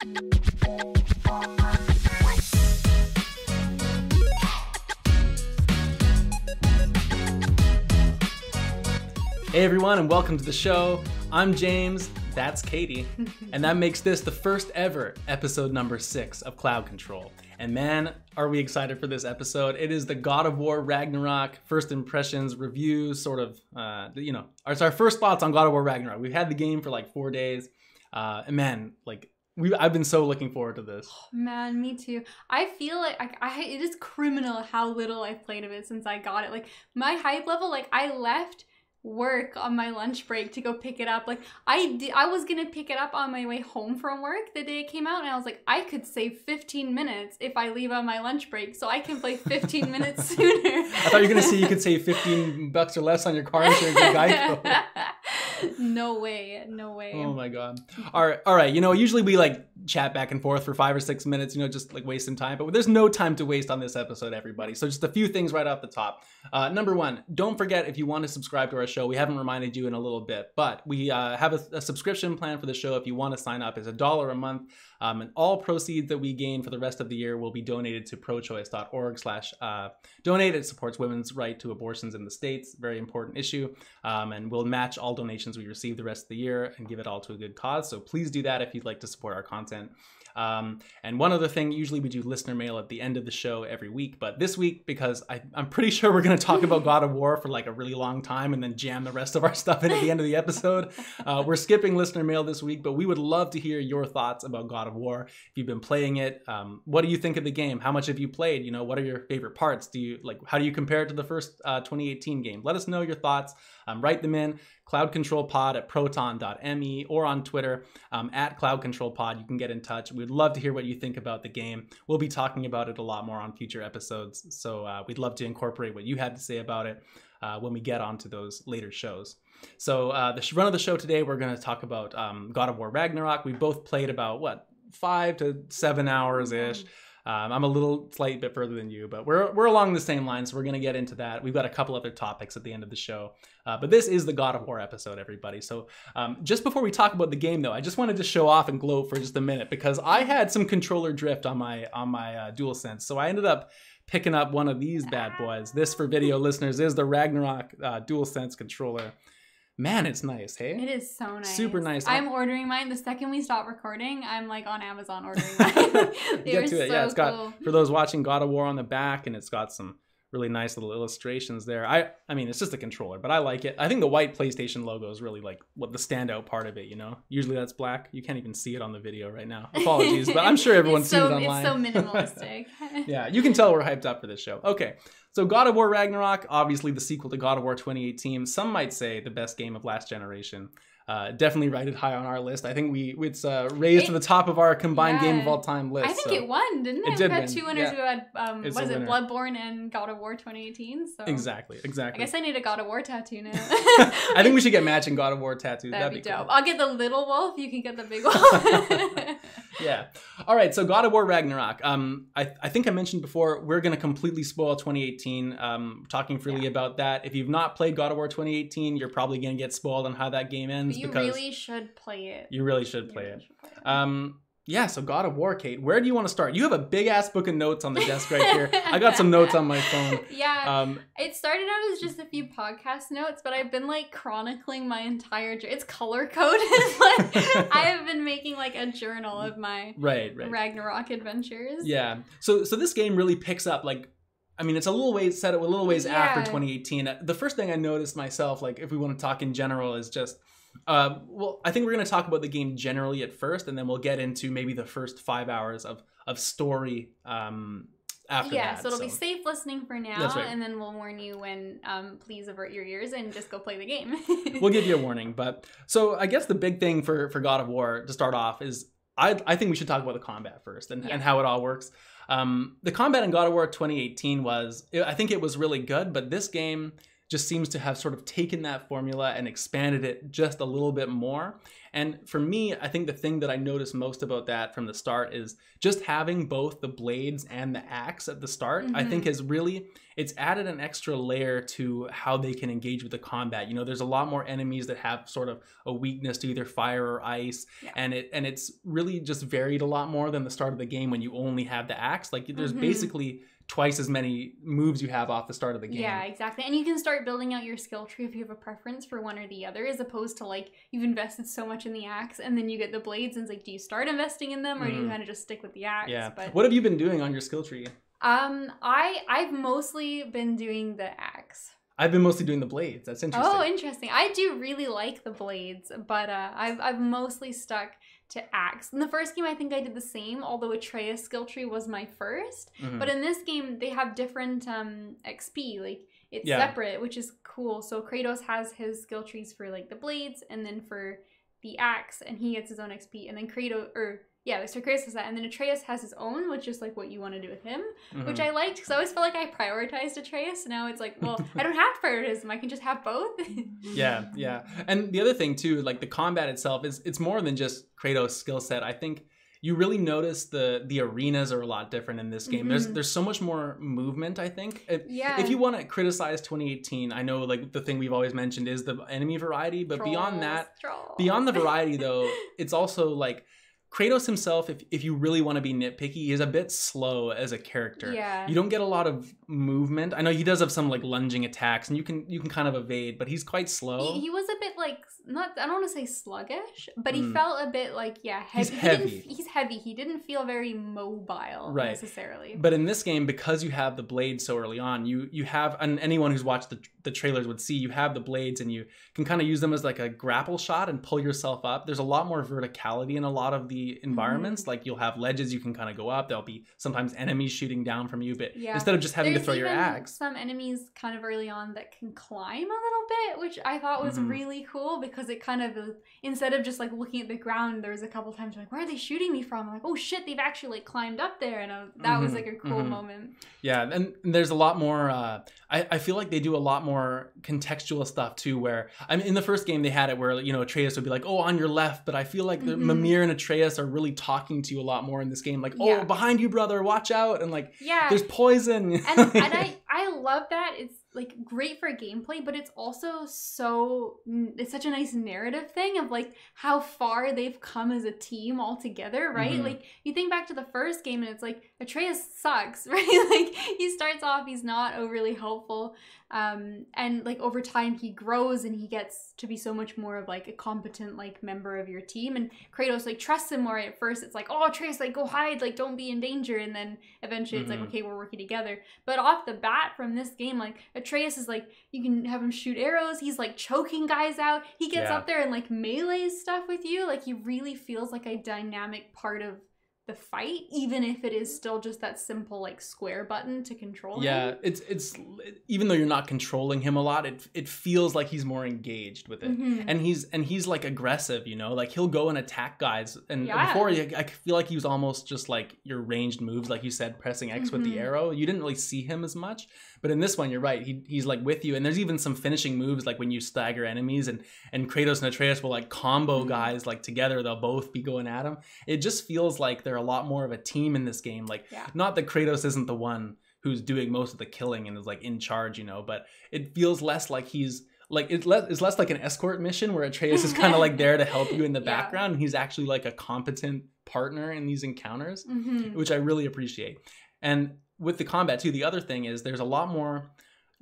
Hey everyone, and welcome to the show. I'm James, that's Katie, and that makes this the first ever episode number 6 of Cloud Control. And man, are we excited for this episode. It is the God of War Ragnarok first impressions review, sort of, it's our first thoughts on God of War Ragnarok. We've had the game for like 4 days, and man, like, I've been so looking forward to this. Man, me too. I feel like it is criminal how little I've played of it since I got it. Like, my hype level, like, I left work on my lunch break to go pick it up. Like, I was gonna pick it up on my way home from work the day it came out, and I was like, I could save 15 minutes if I leave on my lunch break, so I can play 15 minutes sooner. I thought you were gonna say you could save $15 or less on your car insurance with Geico. No way, no way. Oh my god. All right. You know, usually we like chat back and forth for 5 or 6 minutes, you know, just like waste some time. But there's no time to waste on this episode, everybody. So just a few things right off the top. Number one, don't forget, if you want to subscribe to our show, we haven't reminded you in a little bit, but we have a subscription plan for the show. If you want to sign up, it's $1 a month. And all proceeds that we gain for the rest of the year will be donated to prochoice.org/donate. It supports women's right to abortions in the States. Very important issue. And we'll match all donations we receive the rest of the year and give it all to a good cause. So please do that if you'd like to support our content. And one other thing, usually we do listener mail at the end of the show every week, but this week, because I'm pretty sure we're going to talk about God of War for like a really long time and then jam the rest of our stuff in at the end of the episode, we're skipping listener mail this week, but we would love to hear your thoughts about God of War. If you've been playing it, what do you think of the game? How much have you played? You know, what are your favorite parts? How do you compare it to the first 2018 game? Let us know your thoughts. Write them in. CloudControlPod at proton.me or on Twitter at CloudControlPod. You can get in touch. We'd love to hear what you think about the game. We'll be talking about it a lot more on future episodes, so we'd love to incorporate what you had to say about it when we get onto those later shows. So the run of the show today, we're going to talk about God of War Ragnarok. We both played about, 5 to 7 hours-ish. I'm a slight bit further than you, but we're along the same line, so we're going to get into that. We've got a couple other topics at the end of the show, but this is the God of War episode, everybody. So just before we talk about the game, though, I just wanted to show off and gloat for just a minute, because I had some controller drift on my DualSense, so I ended up picking up one of these bad boys. This, for video listeners, is the Ragnarok DualSense controller. Man, it's nice, hey? It is so nice. Super nice. I'm ordering mine. The second we stop recording, I'm like on Amazon ordering mine. Get to it. Yeah, it's got, for those watching, God of War on the back, and it's got some really nice little illustrations there. I mean, it's just a controller, but I like it. I think the white PlayStation logo is really like what the standout part of it, you know? Usually that's black. You can't even see it on the video right now. Apologies, but I'm sure everyone's seen it online. It's so minimalistic. Yeah, you can tell we're hyped up for this show. Okay, so God of War Ragnarok, obviously the sequel to God of War 2018. Some might say the best game of last generation. Definitely rated high on our list. I think it's raised to the top of our combined game of all time list. I think it won, didn't it? It did we had win. 2 winners. We had Bloodborne and God of War 2018. So Exactly. I guess I need a God of War tattoo now. I think we should get matching God of War tattoos. That'd be dope. Cool. I'll get the little wolf. You can get the big wolf. Yeah. All right. So God of War Ragnarok. I think I mentioned before, we're going to completely spoil 2018. Talking freely about that. If you've not played God of War 2018, you're probably going to get spoiled on how that game ends. You really should play it. You really should play it. Yeah, so God of War, Kate, where do you want to start? You have a big ass book of notes on the desk right here. I got some notes on my phone. Yeah, it started out as just a few podcast notes, but I've been like chronicling my entire it's color coded. Like, I have been making like a journal of my Ragnarok adventures. Yeah, so this game really picks up, like, I mean, it's a little ways after 2018. The first thing I noticed myself, like, if we want to talk in general, is just well, I think we're going to talk about the game generally at first, and then we'll get into maybe the first 5 hours of story after that. Yeah, so it'll be safe listening for now, That's right. And then we'll warn you when please avert your ears and just go play the game. We'll give you a warning. But so I guess the big thing for God of War to start off is I think we should talk about the combat first and how it all works. The combat in God of War 2018 I think it was really good, but this game just seems to have sort of taken that formula and expanded it just a little bit more. And for me, I think the thing that I noticed most about that from the start is just having both the blades and the axe at the start. I think is really, it's added an extra layer to how they can engage with the combat. You know, there's a lot more enemies that have sort of a weakness to either fire or ice, and it's really just varied a lot more than the start of the game when you only have the axe. Like there's basically twice as many moves you have off the start of the game. Yeah, exactly. And you can start building out your skill tree if you have a preference for one or the other, as opposed to like you've invested so much in the axe and then you get the blades and it's like, do you start investing in them or do you kind of just stick with the axe? Yeah. But what have you been doing on your skill tree? I've mostly been doing the axe. I've been mostly doing the blades. That's interesting. Oh, interesting. I do really like the blades, but I've mostly stuck to axe. In the first game, I think I did the same, although Atreus' skill tree was my first. But in this game, they have different XP. Like, it's separate, which is cool. So Kratos has his skill trees for, like, the blades, and then for the axe, and he gets his own XP. And then so Kratos has that. And then Atreus has his own, which is, like, what you want to do with him, which I liked, because I always felt like I prioritized Atreus. Now it's like, well, I don't have to prioritize him. I can just have both. Yeah. And the other thing, too, like, the combat itself, it's more than just Kratos' skill set. I think you really notice the arenas are a lot different in this game. There's so much more movement, I think. If you want to criticize 2018, I know, like, the thing we've always mentioned is the enemy variety, but beyond the variety, though, it's also, like, Kratos himself, if you really want to be nitpicky, is a bit slow as a character. Yeah. You don't get a lot of movement. I know he does have some like lunging attacks, and you can kind of evade, but he's quite slow. He was a bit like, I don't want to say sluggish, but he felt a bit like, heavy. He's heavy. He's heavy. He didn't feel very mobile necessarily. But in this game, because you have the blades so early on, you have, and anyone who's watched the trailers would see, you have the blades and you can kind of use them as like a grapple shot and pull yourself up. There's a lot more verticality in a lot of the environments. Like you'll have ledges you can kind of go up. There'll be sometimes enemies shooting down from you, but instead of just having to throw your axe. Some enemies kind of early on that can climb a little bit, which I thought was really cool, because it kind of, instead of just like looking at the ground, there was a couple times like, where are they shooting me from? I'm like, oh shit, they've actually like climbed up there, and that was like a cool moment. Yeah, and there's a lot more, I feel like they do a lot more contextual stuff too, where, I mean, in the first game they had it where, you know, Atreus would be like, oh, on your left, but I feel like Mimir and Atreus are really talking to you a lot more in this game, like, oh, behind you, brother, watch out, and like, there's poison. and I love that. It's like great for gameplay, but it's also it's such a nice narrative thing of like how far they've come as a team all together, right? Like you think back to the first game and it's like Atreus sucks, right? Like he starts off, he's not overly helpful, and like over time he grows and he gets to be so much more of like a competent like member of your team, and Kratos like trusts him more. At first it's like, oh, Atreus, like go hide, like don't be in danger, and then eventually it's like, okay, we're working together. But off the bat from this game, like Atreus is like, you can have him shoot arrows, he's like choking guys out, he gets up there and like melees stuff with you. Like he really feels like a dynamic part of the fight, even if it is still just that simple like square button to control him. Yeah, it's even though you're not controlling him a lot, it feels like he's more engaged with it. And he's like aggressive, you know, like he'll go and attack guys, and before I feel like he was almost just like your ranged moves, like you said, pressing X with the arrow. You didn't really see him as much, but in this one you're right, he's like with you, and there's even some finishing moves like when you stagger enemies, and Kratos and Atreus will like combo guys like together, they'll both be going at him. It just feels like they're a lot more of a team in this game. Like not that Kratos isn't the one who's doing most of the killing and is like in charge, you know, but it feels less like he's like, it's less like an escort mission where Atreus is kind of like there to help you in the background, and he's actually like a competent partner in these encounters, which I really appreciate. And with the combat too, the other thing is there's a lot more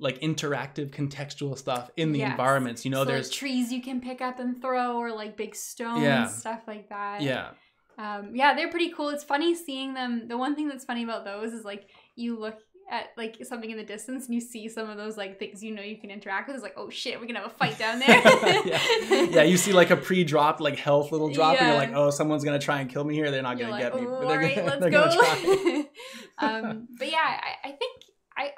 like interactive contextual stuff in the environments, you know, so there's like trees you can pick up and throw, or like big stones, stuff like that. They're pretty cool. It's funny seeing them. The one thing that's funny about those is like you look at like something in the distance and you see some of those like things, you know, you can interact with. It's like, oh shit, we're gonna have a fight down there. You see like a pre-dropped like health little drop, and you're like, oh, someone's gonna try and kill me here. They're not gonna get me. But let's go. But yeah, I think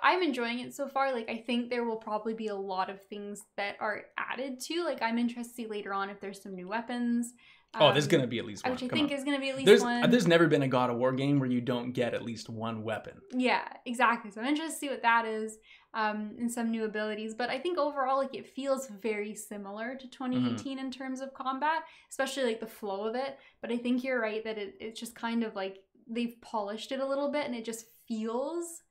I'm enjoying it so far. Like I think there will probably be a lot of things that are added to. Like I'm interested to see later on if there's some new weapons. Oh, there's gonna be at least one. Which I think is gonna be at least one. There's never been a God of War game where you don't get at least one weapon. Yeah, exactly. So I'm interested to see what that is, and some new abilities. But I think overall, like, it feels very similar to 2018 in terms of combat, especially like the flow of it. But I think you're right that it's just kind of like they've polished it a little bit, and it just feels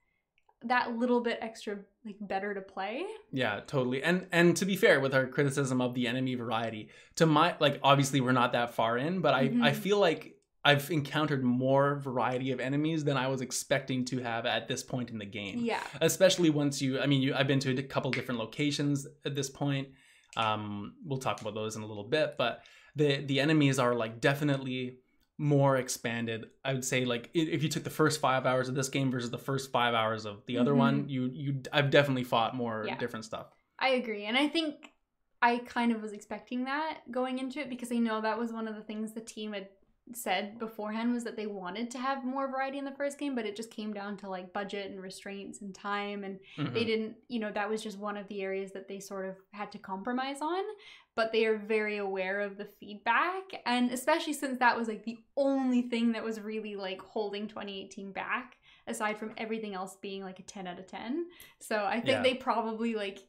that little bit extra, like, better to play. Yeah, totally. And to be fair, with our criticism of the enemy variety, to my, like, obviously we're not that far in, but I feel like I've encountered more variety of enemies than I was expecting to have at this point in the game. Yeah. Especially once I've been to a couple different locations at this point. We'll talk about those in a little bit, but the enemies are, like, definitely more expanded. I would say, like, if you took the first 5 hours of this game versus the first 5 hours of the other one, I've definitely fought more different stuff. I agree. And I think I kind of was expecting that going into it, because I know that was one of the things the team had said beforehand, was that they wanted to have more variety in the first game, but it just came down to, like, budget and restraints and time, and they didn't, that was just one of the areas that they sort of had to compromise on. But they are very aware of the feedback, and especially since that was, like, the only thing that was really, like, holding 2018 back, aside from everything else being, like, a 10 out of 10. So I think they probably, like,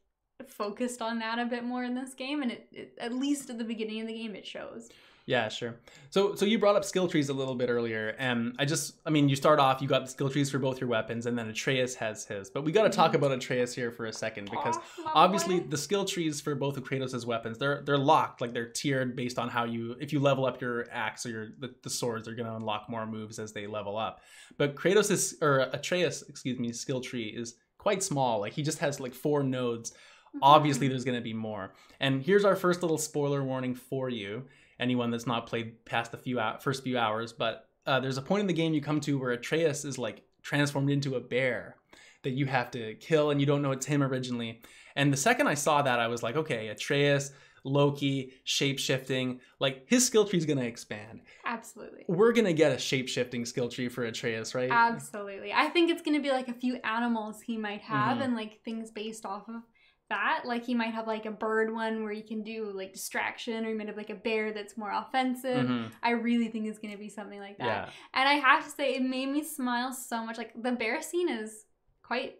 focused on that a bit more in this game, and it at least at the beginning of the game it shows. Yeah, sure. So you brought up skill trees a little bit earlier, and you start off, you got the skill trees for both your weapons, and then Atreus has his. But we got to talk about Atreus here for a second, because obviously the skill trees for both of Kratos' weapons, they're locked, like, they're tiered based on how if you level up your axe or the swords, they're going to unlock more moves as they level up. But Atreus, skill tree is quite small. Like, he just has, like, 4 nodes. Obviously there's going to be more. And here's our first little spoiler warning for you, anyone that's not played past the first few hours, but there's a point in the game you come to where Atreus is, like, transformed into a bear that you have to kill, and you don't know it's him originally. And the second I saw that, I was like, okay, Atreus, Loki, shape-shifting, like, his skill tree is going to expand. Absolutely. We're going to get a shape-shifting skill tree for Atreus, right? Absolutely. I think it's going to be, like, a few animals he might have, and, like, things based off of that. Like, he might have, like, a bird one where you can do, like, distraction, or you might have, like, a bear that's more offensive. I really think it's gonna be something like that. Yeah. And I have to say, it made me smile so much. Like, the bear scene is quite,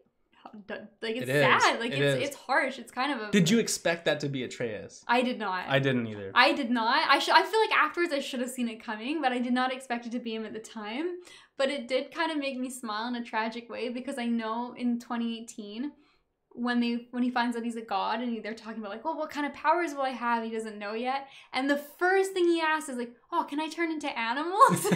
like, it's sad. Like, it's harsh. It's kind of a... Did you expect that to be Atreus? I did not. I didn't either. I did not. I feel like afterwards I should have seen it coming, but I did not expect it to be him at the time. But it did kind of make me smile in a tragic way, because I know in 2018... when he finds out he's a god, and they're talking about, like, well, what kind of powers will I have? He doesn't know yet. And the first thing he asks is, like, oh, can I turn into animals?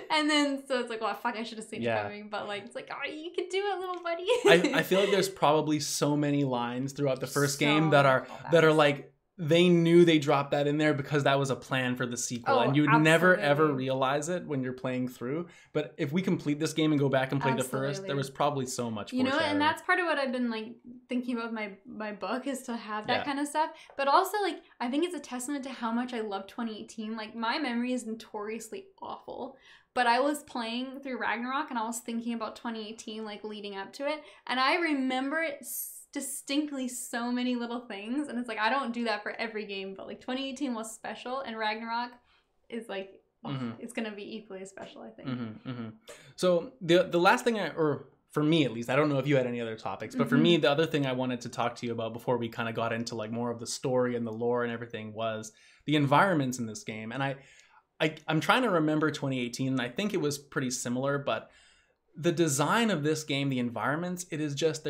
And then, so it's like, well, fuck, I should have seen it coming. But, like, it's like, oh, you could do it, little buddy. I feel like there's probably so many lines throughout the first game that are like, they knew they dropped that in there because that was a plan for the sequel, and you'd never ever realize it when you're playing through. But if we complete this game and go back and play the first, there was probably so much and that's part of what I've been, like, thinking about my book, is to have that kind of stuff. But also, like, I think it's a testament to how much I love 2018. Like, my memory is notoriously awful, but I was playing through Ragnarok, and I was thinking about 2018, like, leading up to it, and I remember it distinctly so many little things, and it's like, I don't do that for every game, but, like, 2018 was special, and Ragnarok is, like, it's gonna be equally special, I think. So the last thing for me at least, I don't know if you had any other topics, but for me, the other thing I wanted to talk to you about before we kind of got into, like, more of the story and the lore and everything was the environments in this game. And I'm trying to remember 2018, and I think it was pretty similar, but the design of this game, the environments, it is just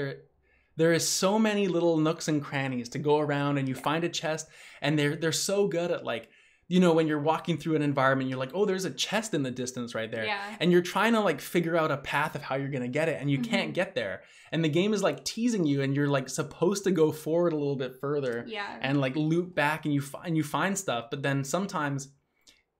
there is so many little nooks and crannies to go around, and you find a chest, and they're so good at, like, when you're walking through an environment, you're like, oh, there's a chest in the distance right there. And you're trying to, like, figure out a path of how you're going to get it, and you can't get there. And the game is, like, teasing you, and you're, like, supposed to go forward a little bit further and, like, loop back, and you find stuff. But then sometimes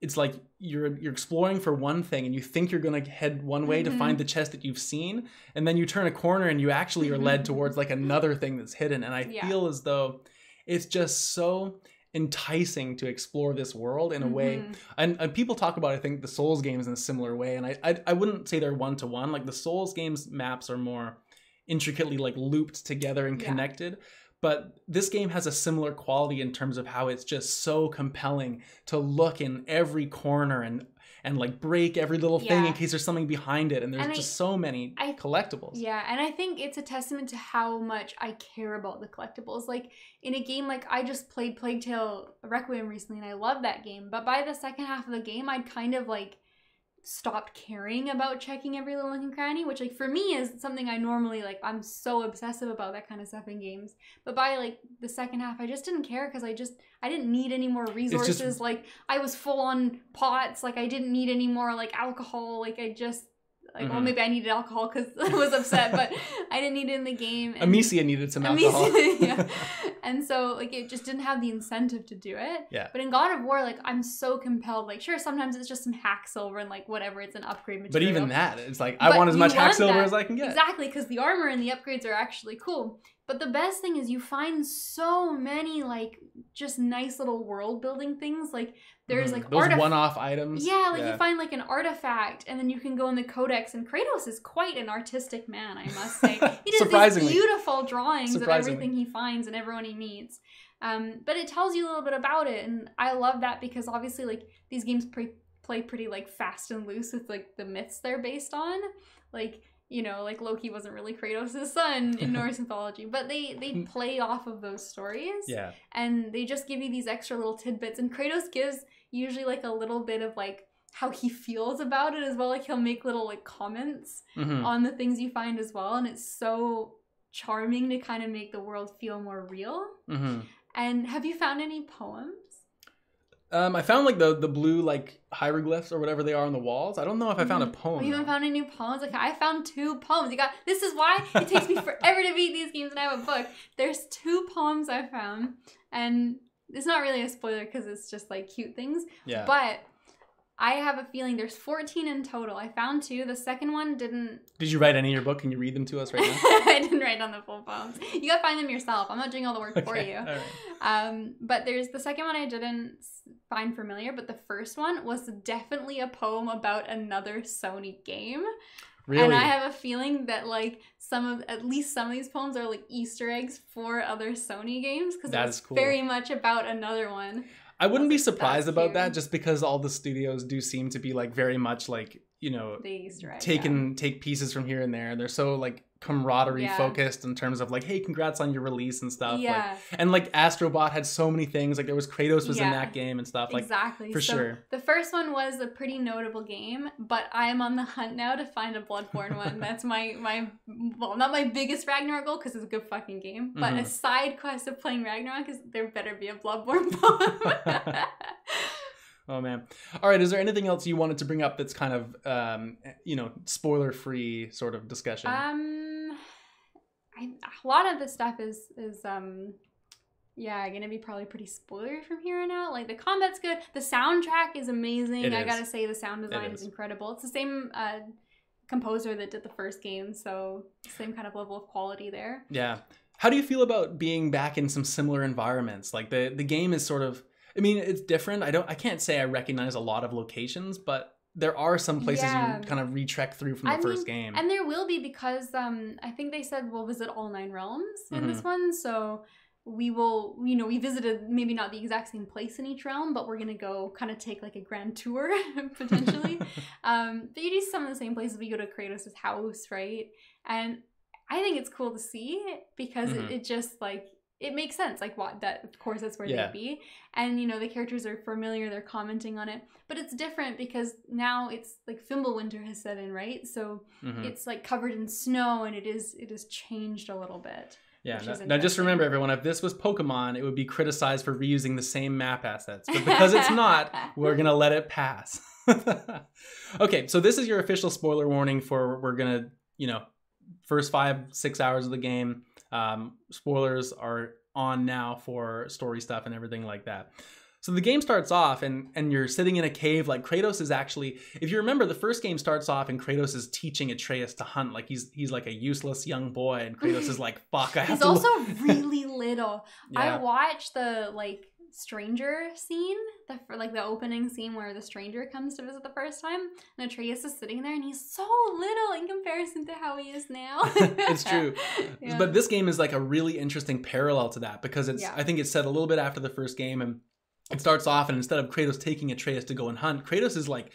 it's like you're exploring for one thing, and you think you're going to head one way to find the chest that you've seen, and then you turn a corner and you actually are led towards, like, another thing that's hidden. And I feel as though it's just so enticing to explore this world in a way, and people talk about, I think, the Souls games in a similar way, and I wouldn't say they're one-to-one. Like, the Souls games maps are more intricately, like, looped together and connected, but this game has a similar quality in terms of how it's just so compelling to look in every corner and like break every little thing in case there's something behind it. And there's just so many collectibles. Yeah, and I think it's a testament to how much I care about the collectibles. Like in a game, like I just played Plague Tale Requiem recently and I love that game. But by the second half of the game, I'd kind of like stopped caring about checking every little nook and cranny, which like for me is something I normally like. I'm so obsessive about that kind of stuff in games. But by like the second half, I just didn't care because I didn't need any more resources. Like I was full on pots. Like I didn't need any more like alcohol. Like I just like well maybe I needed alcohol because I was upset, but I didn't need it in the game. And Amicia needed some alcohol. yeah. And so like it just didn't have the incentive to do it. Yeah. But in God of War, like I'm so compelled. Like sure, sometimes it's just some hack silver and like whatever, it's an upgrade material. But even that, it's like I want as much hack silver as I can get. Exactly, because the armor and the upgrades are actually cool. But the best thing is you find so many like just nice little world building things. Like there's like those one-off items. Yeah, like you find like an artifact and then you can go in the codex, and Kratos is quite an artistic man, I must say. He does these beautiful drawings of everything he finds and everyone he meets. But it tells you a little bit about it, and I love that because obviously like these games play pretty like fast and loose with like the myths they're based on. Like you know, like Loki wasn't really Kratos' son in Norse mythology, but they play off of those stories. Yeah. And they just give you these extra little tidbits. And Kratos gives usually like a little bit of like how he feels about it as well. Like he'll make little like comments on the things you find as well. And it's so charming to kind of make the world feel more real. And have you found any poems? I found like the blue like hieroglyphs or whatever they are on the walls. I don't know if I found a poem. You haven't found any poems? Like I found 2 poems. This is why it takes me forever to beat these games and I have a book. There's 2 poems I found, and it's not really a spoiler because it's just like cute things. Yeah. But I have a feeling there's 14 in total. I found 2. The second one didn't. Did you write any in your book? Can you read them to us right now? I didn't write down the full poems. You gotta find them yourself. I'm not doing all the work for you. All right. But there's the second one I didn't find familiar, but the first one was definitely a poem about another Sony game. Really? And I have a feeling that like at least some of these poems are like Easter eggs for other Sony games because it's cool. Very much about another one. I wouldn't be surprised about that just because all the studios do seem to be like very much like, you know, take pieces from here and there. They're so like camaraderie focused in terms of like, hey, congrats on your release and stuff. Yeah. Like, and like Astrobot had so many things. Like there was Kratos was in that game and stuff. Like exactly. For sure. The first one was a pretty notable game, but I am on the hunt now to find a Bloodborne one. That's my well, not my biggest Ragnarok goal because it's a good fucking game, but a side quest of playing Ragnarok is there better be a Bloodborne poem. Oh man. All right. Is there anything else you wanted to bring up that's kind of, you know, spoiler free sort of discussion? A lot of this stuff is gonna be probably pretty spoilery from here on out. Like the combat's good. The soundtrack is amazing. I gotta say the sound design is incredible. It's the same composer that did the first game, so same kind of level of quality there. Yeah. How do you feel about being back in some similar environments? Like the game is sort of, I mean, it's different. I can't say I recognize a lot of locations, but there are some places you kind of retrek through from the first game. And there will be because I think they said we'll visit all 9 realms in this one. So we will, you know, we visited maybe not the exact same place in each realm, but we're going to go kind of take like a grand tour potentially. But you do some of the same places. We go to Kratos' house, right? And I think it's cool to see because it just like, it makes sense, like what that of course that's where they'd be, and you know the characters are familiar, they're commenting on it, but it's different because now it's like Fimbulwinter has set in, right? So it's like covered in snow and it is changed a little bit. Yeah. Now just remember, everyone, if this was Pokemon, it would be criticized for reusing the same map assets, but because it's not, we're gonna let it pass. Okay, so this is your official spoiler warning for we're gonna, you know, first 5-6 hours of the game. Spoilers are on now for story stuff and everything like that. So the game starts off and you're sitting in a cave. Like Kratos is actually, if you remember, the first game starts off and Kratos is teaching Atreus to hunt. Like he's like a useless young boy and Kratos is like, fuck, I have to. He's also really little. I watched the like stranger scene, the opening scene where the stranger comes to visit the first time, and Atreus is sitting there, and he's so little in comparison to how he is now. It's true. Yeah. But this game is like a really interesting parallel to that, because I think it's set a little bit after the first game, and it starts off, and instead of Kratos taking Atreus to go and hunt, Kratos is like,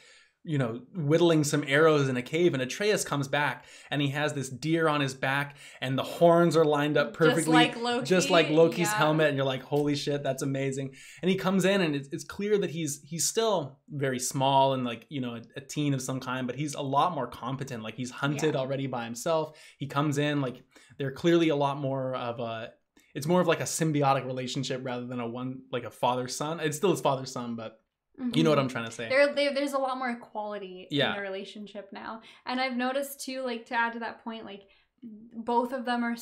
you know, whittling some arrows in a cave, and Atreus comes back, and he has this deer on his back, and the horns are lined up perfectly, just like Loki's helmet, and you're like, holy shit, that's amazing. And he comes in, and it's clear that he's still very small and like, you know, a teen of some kind, but he's a lot more competent. Like, he's hunted already by himself. He comes in, like, they're clearly a lot more of a, it's more of like a symbiotic relationship rather than a father-son. It's still his father-son, but you know what I'm trying to say. There's a lot more equality in the relationship now. And I've noticed too, like, to add to that point, like, both of them are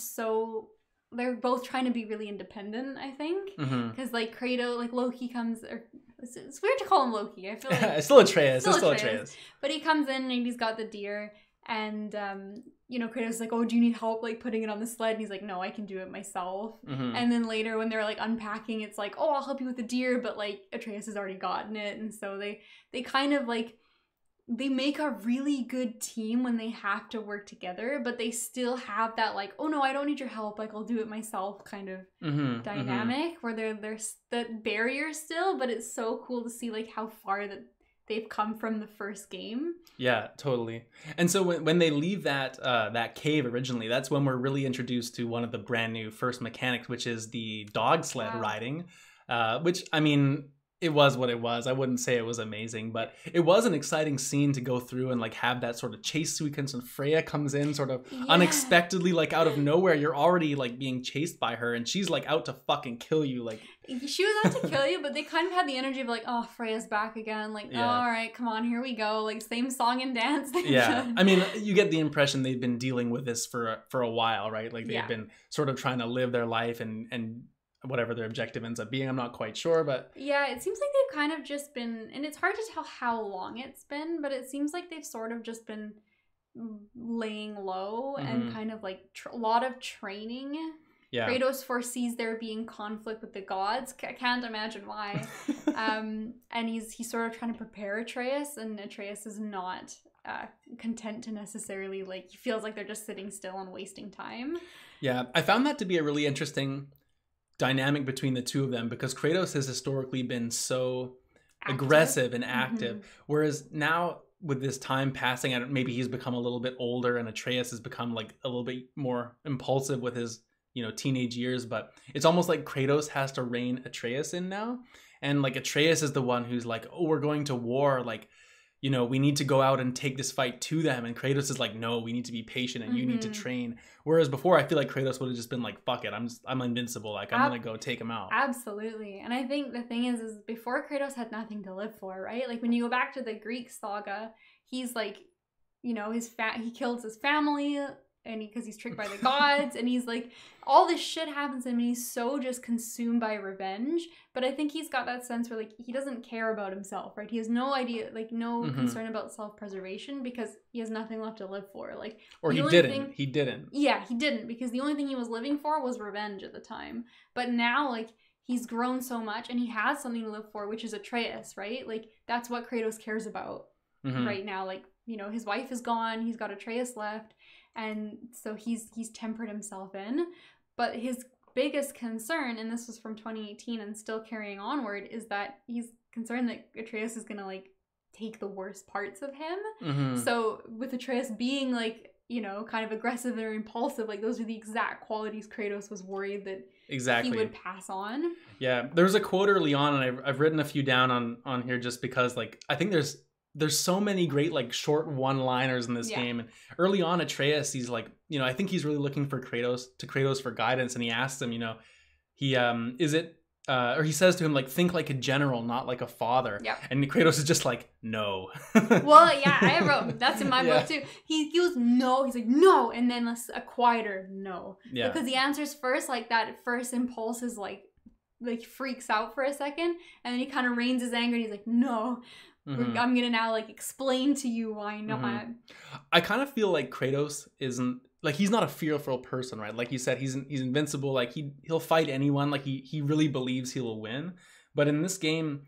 they're both trying to be really independent, I think. Because like Kratos, like Loki comes, or it's weird to call him Loki. I feel like it's still Atreus. But he comes in and he's got the deer, and you know, Kratos is like, oh, do you need help like putting it on the sled? And he's like, no, I can do it myself. And then later when they're like unpacking, it's like, oh, I'll help you with the deer, but like Atreus has already gotten it. And so they kind of like, they make a really good team when they have to work together, but they still have that like, oh no, I don't need your help, like I'll do it myself kind of dynamic where there's that barrier still, but it's so cool to see like how far that they've come from the first game. Yeah, totally. And so when they leave that cave originally, that's when we're really introduced to one of the brand new first mechanics, which is the dog sled riding, which, I mean, it was what it was. I wouldn't say it was amazing, but it was an exciting scene to go through and like have that sort of chase sequence, and Freya comes in sort of unexpectedly, like out of nowhere. You're already like being chased by her, and she's like out to fucking kill you. Like, she was out to kill you, but they kind of had the energy of like, oh, Freya's back again. Like, oh, all right, come on, here we go. Like, same song and dance. I mean, you get the impression they've been dealing with this for a while, right? Like they've been sort of trying to live their life and whatever their objective ends up being. I'm not quite sure, but yeah, it seems like they've kind of just been, and it's hard to tell how long it's been, but it seems like they've sort of just been laying low and kind of like a lot of training. Kratos foresees there being conflict with the gods. I can't imagine why. And he's sort of trying to prepare Atreus, and Atreus is not content to necessarily, like, he feels like they're just sitting still and wasting time. Yeah, I found that to be a really interesting dynamic between the two of them, because Kratos has historically been so aggressive and active, whereas now with this time passing, and maybe he's become a little bit older, and Atreus has become like a little bit more impulsive with his, you know, teenage years. But it's almost like Kratos has to rein Atreus in now, and like Atreus is the one who's like, oh, we're going to war, like, you know, we need to go out and take this fight to them. And Kratos is like, no, we need to be patient, and you need to train. Whereas before, I feel like Kratos would have just been like, fuck it, I'm invincible. Like, I'm going to go take him out. Absolutely. And I think the thing is before Kratos had nothing to live for, right? Like when you go back to the Greek saga, he's like, you know, he kills his family, and because he's tricked by the gods, and he's like, all this shit happens to him, and he's so just consumed by revenge. But I think he's got that sense where like he doesn't care about himself, right? He has no idea, like no concern about self-preservation, because he has nothing left to live for. Like, or he didn't. Yeah, he didn't, because the only thing he was living for was revenge at the time. But now, like, he's grown so much, and he has something to live for, which is Atreus, right? Like, that's what Kratos cares about right now. Like, you know, his wife is gone, he's got Atreus left. And so he's tempered himself in. But his biggest concern, and this was from 2018 and still carrying onward, is that he's concerned that Atreus is going to, like, take the worst parts of him. So with Atreus being, like, you know, kind of aggressive or impulsive, like, those are the exact qualities Kratos was worried that he would pass on. Yeah, there's a quote early on, and I've written a few down on here just because, like, I think there's so many great, like, short one-liners in this game. And early on, Atreus, he's like, you know, I think he's really looking for Kratos for guidance, and he asks him, you know, or he says to him, like, think like a general, not like a father. Yep. And Kratos is just like, no. Well, yeah, I wrote, that's in my book too. He goes, no. He's like, no. And then a quieter no. Yeah. Because he answers first, like, that first impulse is like freaks out for a second. And then he kind of reins his anger, and he's like, no. I'm gonna now, like, explain to you why not. I kind of feel like Kratos isn't, like, he's not a fearful person, right? Like you said, he's invincible. Like he'll fight anyone. Like he really believes he will win. But in this game,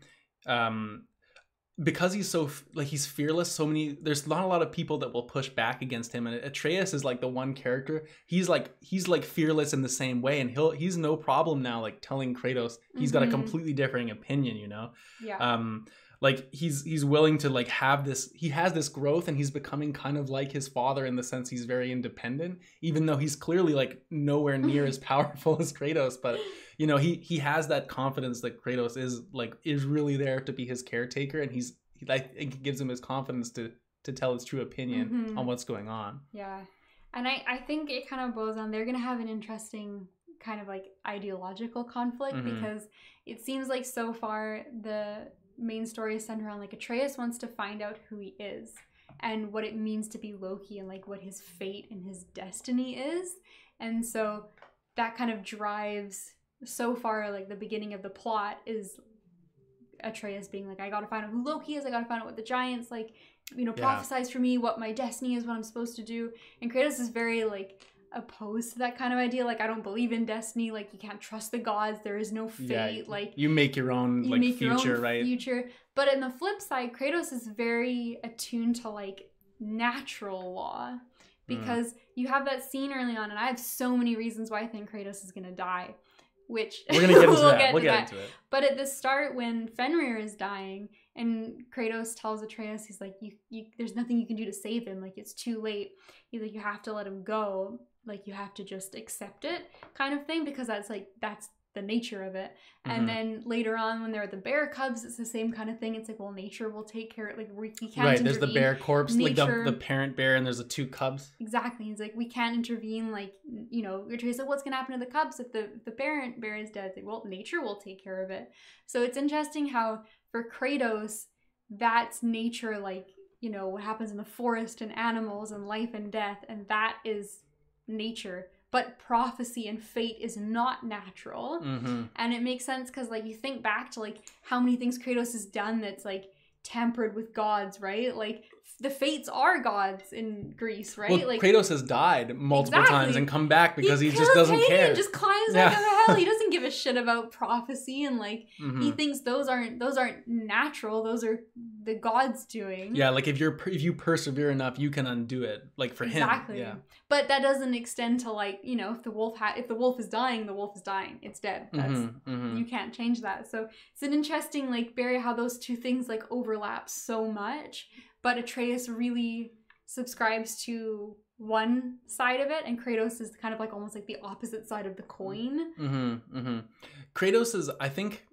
because he's so he's fearless, there's not a lot of people that will push back against him, and Atreus is like the one character he's like fearless in the same way, and he's no problem now like telling Kratos he's got a completely differing opinion, you know. Like he's willing to like have this, he has this growth, and he's becoming kind of like his father in the sense he's very independent, even though he's clearly like nowhere near as powerful as Kratos. But you know, he has that confidence that Kratos is really there to be his caretaker, and he it gives him his confidence to tell his true opinion on what's going on. Yeah. And I think it kind of boils on, they're going to have an interesting kind of like ideological conflict, because it seems like so far the main story is centered around like Atreus wants to find out who he is and what it means to be Loki, and like what his fate and his destiny is. And so that kind of drives so far, like the beginning of the plot is Atreus being like, I gotta find out who Loki is, I gotta find out what the giants like, you know, prophesize for me, what my destiny is, what I'm supposed to do. And Kratos is very like opposed to that kind of idea. Like, I don't believe in destiny, like you can't trust the gods, there is no fate, like you make your own like future, right? But in the flip side, Kratos is very attuned to like natural law, because you have that scene early on, and I have so many reasons why I think Kratos is gonna die, which we're gonna get into that. We'll get into it. But at the start, when Fenrir is dying and Kratos tells Atreus, he's like, you there's nothing you can do to save him, like it's too late, he's like, you have to let him go, like you have to just accept it, kind of thing, because that's the nature of it. And then later on, when they're at the bear cubs, it's the same kind of thing. It's like, well, nature will take care of, like we can't intervene. There's the bear corpse, nature, like the parent bear, and there's the two cubs. Exactly. He's like, we can't intervene, like, you know, Atreus like, what's gonna happen to the cubs if the parent bear is dead? It's like, well, nature will take care of it. So it's interesting how for Kratos, that's nature, like, you know, what happens in the forest and animals and life and death, and that is nature. But prophecy and fate is not natural. And it makes sense because, like, you think back to, like, how many things Kratos has done that's, like, tempered with gods, right? Like, the fates are gods in Greece, right? Well, like Kratos has died multiple times and come back because he just doesn't care. He just climbs out of hell. He doesn't give a shit about prophecy, and like he thinks those aren't natural. Those are the gods doing. Yeah, like if you persevere enough, you can undo it. Like for him. Yeah. But that doesn't extend to, like, you know, if the wolf is dying, the wolf is dying. It's dead. That's you can't change that. So it's an interesting like barrier how those two things like overlap so much. But Atreus really subscribes to one side of it, and Kratos is kind of like almost like the opposite side of the coin. Kratos is, I think,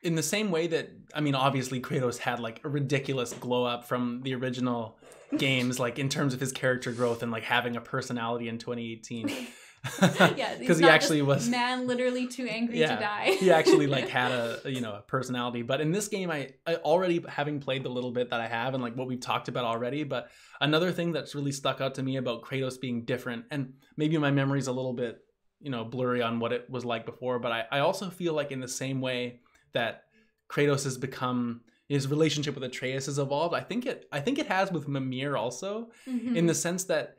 in the same way that, I mean, obviously Kratos had like a ridiculous glow up from the original games, like in terms of his character growth and like having a personality in 2018. Yeah, because he actually was man literally too angry to die. He actually like had a personality. But in this game, I already, having played the little bit that I have and like what we've talked about already, but another thing that's really stuck out to me about Kratos being different, and maybe my memory's a little bit, you know, blurry on what it was like before, but I also feel like in the same way that Kratos has become, his relationship with Atreus has evolved, I think it has with Mimir also, in the sense that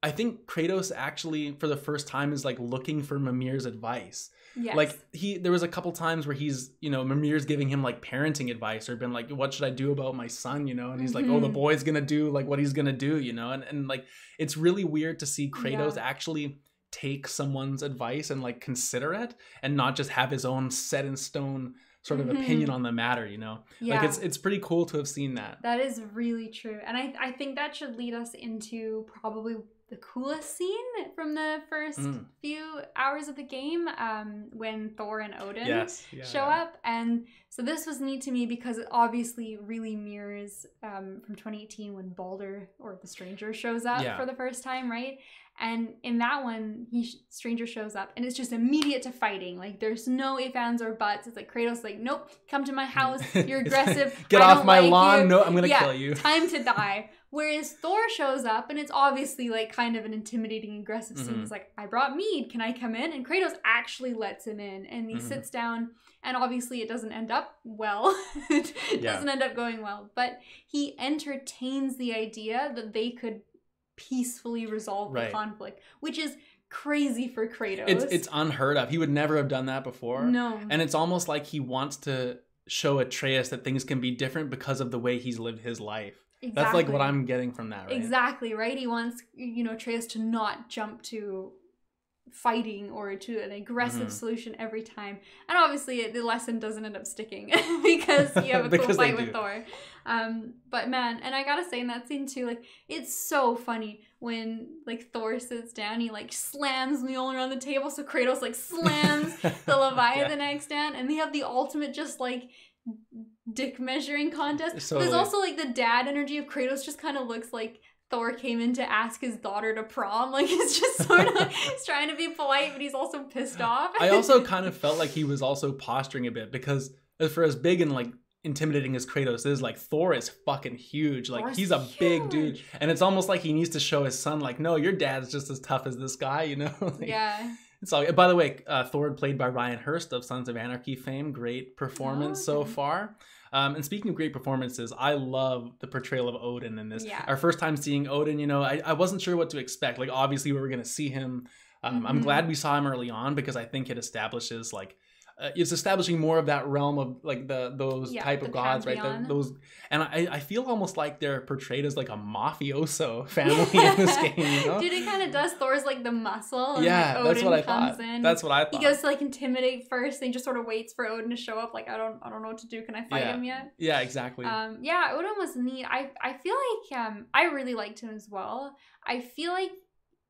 I think Kratos actually, for the first time, is like looking for Mimir's advice. Yes. Like there was a couple times where he's, you know, Mimir's giving him like parenting advice, or been like, what should I do about my son, you know? And he's like, oh, the boy's gonna do like what he's gonna do, you know? And like, it's really weird to see Kratos actually take someone's advice and like consider it, and not just have his own set in stone sort of opinion on the matter, you know? Yeah. Like it's pretty cool to have seen that. That is really true. And I think that should lead us into probably the coolest scene from the first few hours of the game, when Thor and Odin show up. And so this was neat to me because it obviously really mirrors from 2018 when Baldur, or the Stranger, shows up for the first time, right? And in that one, Stranger shows up, and it's just immediate to fighting. Like, there's no ifs, ands, or buts. It's like Kratos, like, nope, come to my house. You're aggressive. Get off my lawn. No, I'm gonna kill you. Time to die. Whereas Thor shows up, and it's obviously like kind of an intimidating, aggressive scene. It's like, I brought mead. Can I come in? And Kratos actually lets him in, and he sits down. And obviously, it doesn't end up well. It doesn't end up going well. But he entertains the idea that they could peacefully resolve the conflict, which is crazy for Kratos. It's unheard of. He would never have done that before. No. And it's almost like he wants to show Atreus that things can be different because of the way he's lived his life. Exactly. That's like what I'm getting from that, right? Exactly, right? He wants, Atreus to not jump to fighting or to an aggressive solution every time. And obviously the lesson doesn't end up sticking because you have a cool fight with Thor. But man, and I gotta say in that scene too, like it's so funny when like Thor sits down, he like slams Mjolnir on the table, so Kratos like slams the Leviathan axe down, and they have the ultimate just like dick measuring contest. There's also like the dad energy of Kratos just kind of looks like Thor came in to ask his daughter to prom. Like it's just sort of like he's trying to be polite, but he's also pissed off. I also kind of felt like he was also posturing a bit, because for as big and like intimidating as Kratos is, like Thor is fucking huge. Like Thor's he's a big dude, and it's almost like he needs to show his son like, no, your dad's just as tough as this guy, like, yeah. It's all. By the way, Thor played by Ryan Hurst of Sons of Anarchy fame. Great performance so far. And speaking of great performances, I love the portrayal of Odin in this. Our first time seeing Odin, I wasn't sure what to expect. Like, obviously, we were going to see him. I'm glad we saw him early on, because I think it establishes, like, it's establishing more of that realm of, like, those type of gods, pantheon. Right? Those, and I feel almost like they're portrayed as, like, a mafioso family in this game, Dude, it kind of does. Thor's, like, the muscle. And, yeah, like, Odin that's what I comes thought. in. That's what I thought. He goes to, like, intimidate first, and he just sort of waits for Odin to show up. Like, I don't know what to do. Can I fight him yet? Yeah, exactly. Odin was neat. I feel like I really liked him as well. I feel like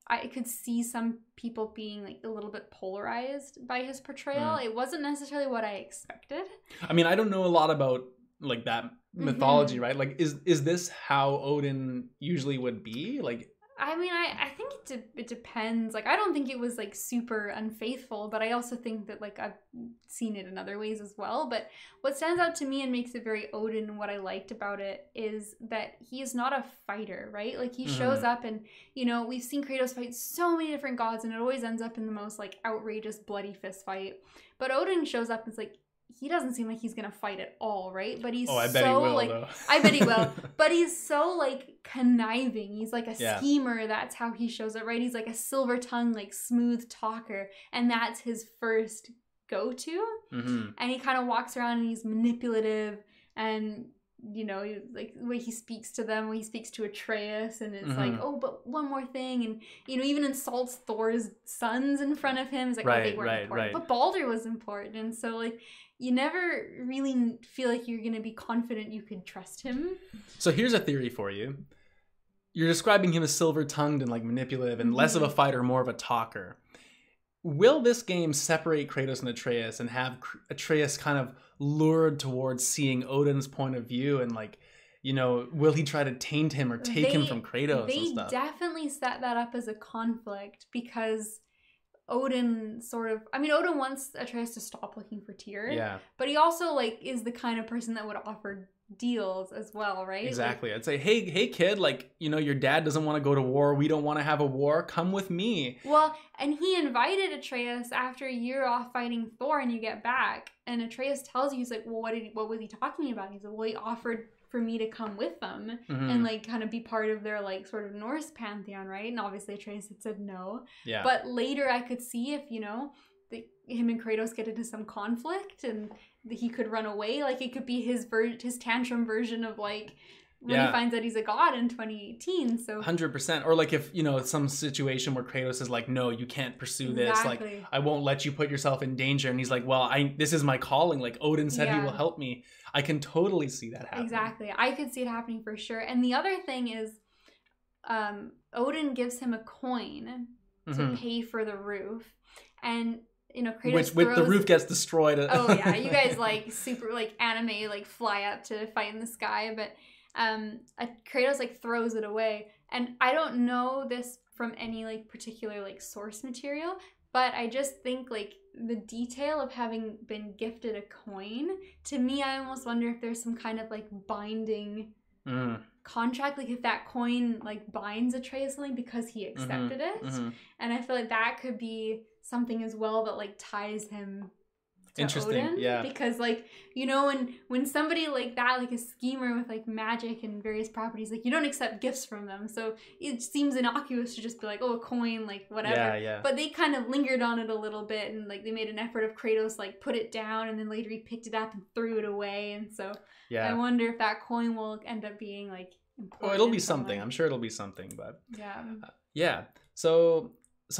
I could see some people being like a little bit polarized by his portrayal. It wasn't necessarily what I expected. I mean, I don't know a lot about like that mythology, right? Like, is this how Odin usually would be? Like, I mean, I think it depends. Like, I don't think it was like super unfaithful, but I also think that like I've seen it in other ways as well. But what stands out to me and makes it very Odin, and what I liked about it, is that he is not a fighter, right? Like, he shows up, and we've seen Kratos fight so many different gods, and it always ends up in the most like outrageous bloody fist fight. But Odin shows up and it's like, he doesn't seem like he's gonna fight at all, right? But he's I bet he will, though. I bet he will. But he's so like conniving. He's like a schemer. That's how he shows up, right? He's like a silver tongue, like smooth talker, and that's his first go-to. And he kind of walks around and he's manipulative, and like the way he speaks to them, when he speaks to Atreus, and it's like, oh, but one more thing, and even insults Thor's sons in front of him. It's like, they weren't important, but Baldur was important, and so like you never really feel like you're gonna be confident you could trust him. So here's a theory for you. You're describing him as silver-tongued and like manipulative, and less of a fighter, more of a talker. Will this game separate Kratos and Atreus and have Atreus kind of lured towards seeing Odin's point of view, and like, will he try to taint him or take him from Kratos and stuff? They definitely set that up as a conflict, because Odin Odin wants Atreus to stop looking for Tyr. But he also like is the kind of person that would offer deals as well, right? Exactly. Like, I'd say, hey kid, like, your dad doesn't want to go to war. We don't want to have a war. Come with me. Well, and he invited Atreus after a year off fighting Thor, and you get back, and Atreus tells you, he's like, well, what was he talking about? He's like, well, he offered for me to come with them and like kind of be part of their like sort of Norse pantheon, right? And obviously Atreus had said no. But later I could see if him and Kratos get into some conflict and he could run away. Like, it could be his tantrum version of like when he finds out he's a god in 2018. So 100%. Or like if some situation where Kratos is like, no, you can't pursue this. Like, I won't let you put yourself in danger. And he's like, well, this is my calling. Like, Odin said he will help me. I can totally see that happening. Exactly. I could see it happening for sure. And the other thing is, Odin gives him a coin to pay for the roof, and Kratos which the roof gets destroyed. Oh yeah, you guys like super like anime like fly up to fight in the sky, but Kratos like throws it away, and I don't know this from any like particular like source material, but I just think like the detail of having been gifted a coin, to me, I almost wonder if there's some kind of like binding contract, like if that coin like binds Atreus something because he accepted it. And I feel like that could be something as well that like ties him to Interesting. Odin. Yeah. Because like, you know, when somebody like that, like a schemer with like magic and various properties, like you don't accept gifts from them. So it seems innocuous to just be like, oh, a coin, like whatever. Yeah, yeah. But they kind of lingered on it a little bit, and like they made an effort of Kratos like put it down, and then later he picked it up and threw it away. And so Yeah. I wonder if that coin will end up being like important. Well, it'll be something. I'm sure it'll be something, but yeah. Yeah. So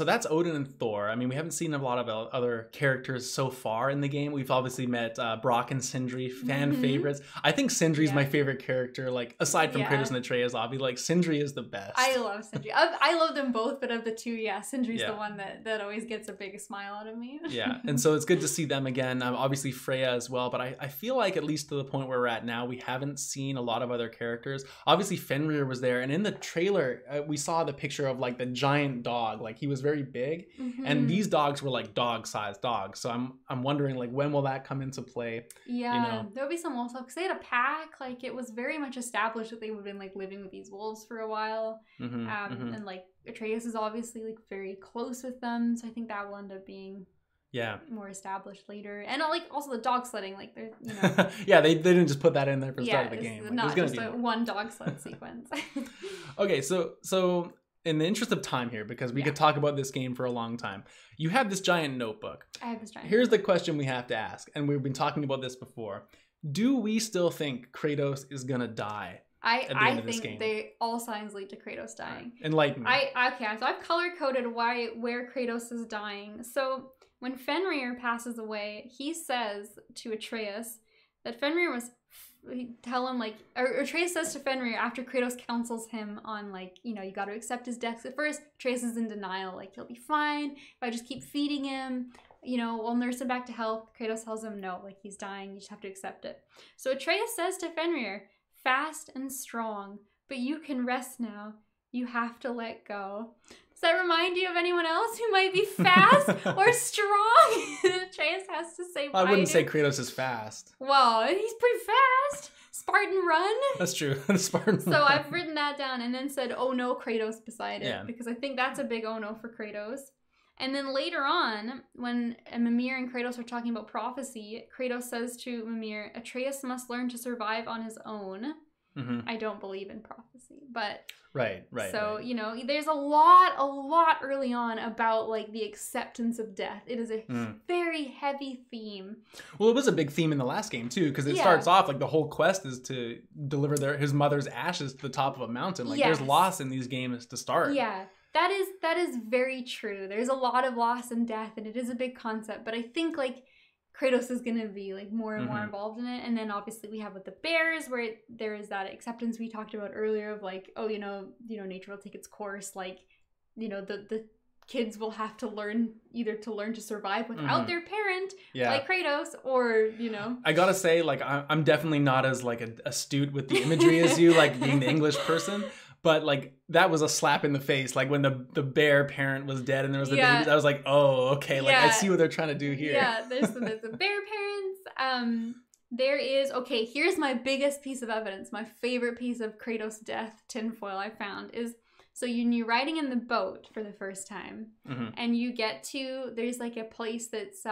that's Odin and Thor. I mean, we haven't seen a lot of other characters so far in the game. We've obviously met Brock and Sindri, fan favorites. I think Sindri's my favorite character, like aside from Kratos and Atreus, obviously, like Sindri is the best. I love Sindri. I love them both, but of the two, Sindri's the one that always gets a big smile out of me. Yeah, and so it's good to see them again. Obviously Freya as well, but I feel like at least to the point where we're at now, we haven't seen a lot of other characters. Obviously Fenrir was there, and in the trailer, we saw the picture of like the giant dog. Like he was very big, and these dogs were like dog-sized dogs. So I'm wondering like when will that come into play? Yeah, you know? There'll be some wolves because they had a pack. Like it was very much established that they would have been like living with these wolves for a while. And like Atreus is obviously like very close with them, so I think that will end up being more established later. And like also the dog sledding, like they're yeah, they didn't just put that in there for the start of the game. Like, not just one dog sled sequence. Okay, so in the interest of time here, because we could talk about this game for a long time, you have this giant notebook. I have this giant Here's the question we have to ask, and we've been talking about this before. Do we still think Kratos is gonna die? I think all signs lead to Kratos dying. Enlighten me. So I've color-coded where Kratos is dying. So when Fenrir passes away, he says to Atreus that Fenrir was... tell him like, or Atreus says to Fenrir after Kratos counsels him on like, you got to accept his death. At first, Atreus is in denial, like he'll be fine if I just keep feeding him, we'll nurse him back to health. Kratos tells him no, like he's dying, you just have to accept it. So Atreus says to Fenrir, fast and strong, but you can rest now. You have to let go. Does that remind you of anyone else who might be fast or strong? Atreus has to say I wouldn't say Kratos is fast. Well, he's pretty fast. Spartan run. That's true. Spartan run. So I've written that down and then said, oh no, Kratos beside it. Because I think that's a big oh no for Kratos. And then later on, when Mimir and Kratos are talking about prophecy, Kratos says to Mimir, Atreus must learn to survive on his own. I don't believe in prophecy, but... Right. So, there's a lot early on about, like, the acceptance of death. It is a very heavy theme. Well, it was a big theme in the last game, too, because it starts off, like, the whole quest is to deliver his mother's ashes to the top of a mountain. Like, there's loss in these games to start. Yeah, that is very true. There's a lot of loss and death, and it is a big concept, but I think, like, Kratos is going to be like more and more involved in it. And then obviously we have with the bears where there is that acceptance we talked about earlier of like, oh, nature will take its course. Like, the kids will have to learn to survive without their parent, like Kratos, or, I gotta say, like, I'm definitely not as like astute with the imagery as you, like being the English person. But, like, that was a slap in the face. Like, when the bear parent was dead and there was the baby, I was like, oh, okay. Like, I see what they're trying to do here. Yeah, there's the bear parents. There is, here's my biggest piece of evidence. My favorite piece of Kratos' death tinfoil I found is, so you're riding in the boat for the first time. And you get to, there's, like, a place that's,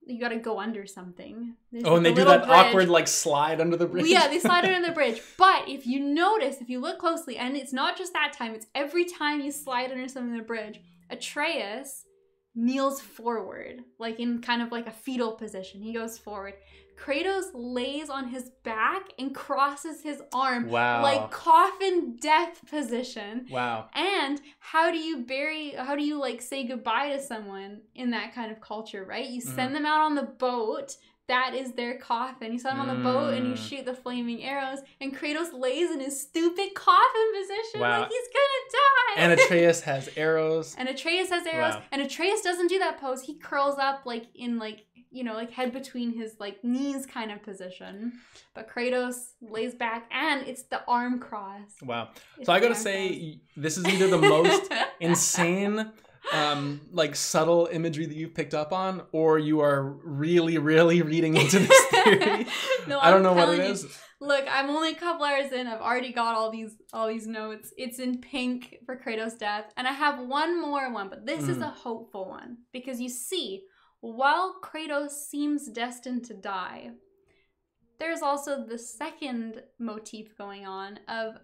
you gotta go under something. There's, and they do that bridge. Awkward, like, slide under the bridge? Yeah, they slide under the bridge. But if you look closely, and it's not just that time, it's every time you slide under something on the bridge, Atreus kneels forward, like in kind of like a fetal position. He goes forward. Kratos lays on his back and crosses his arm, like coffin death position. Wow. And how do you like say goodbye to someone in that kind of culture, right? You send them out on the boat. That is their coffin. You set them on the boat and you shoot the flaming arrows, and Kratos lays in his stupid coffin position like he's gonna die. And Atreus has arrows. And Atreus doesn't do that pose. He curls up like in like, like head between his like knees kind of position. But Kratos lays back and it's the arm cross. Wow. So I gotta say, this is either the most insane like subtle imagery that you've picked up on, or you are really, really reading into this theory. No, I don't know what it is. Look, I'm only a couple hours in. I've already got all these notes. It's in pink for Kratos' death, and I have one more one, but this is a hopeful one because you see, while Kratos seems destined to die. There's also the second motif going on of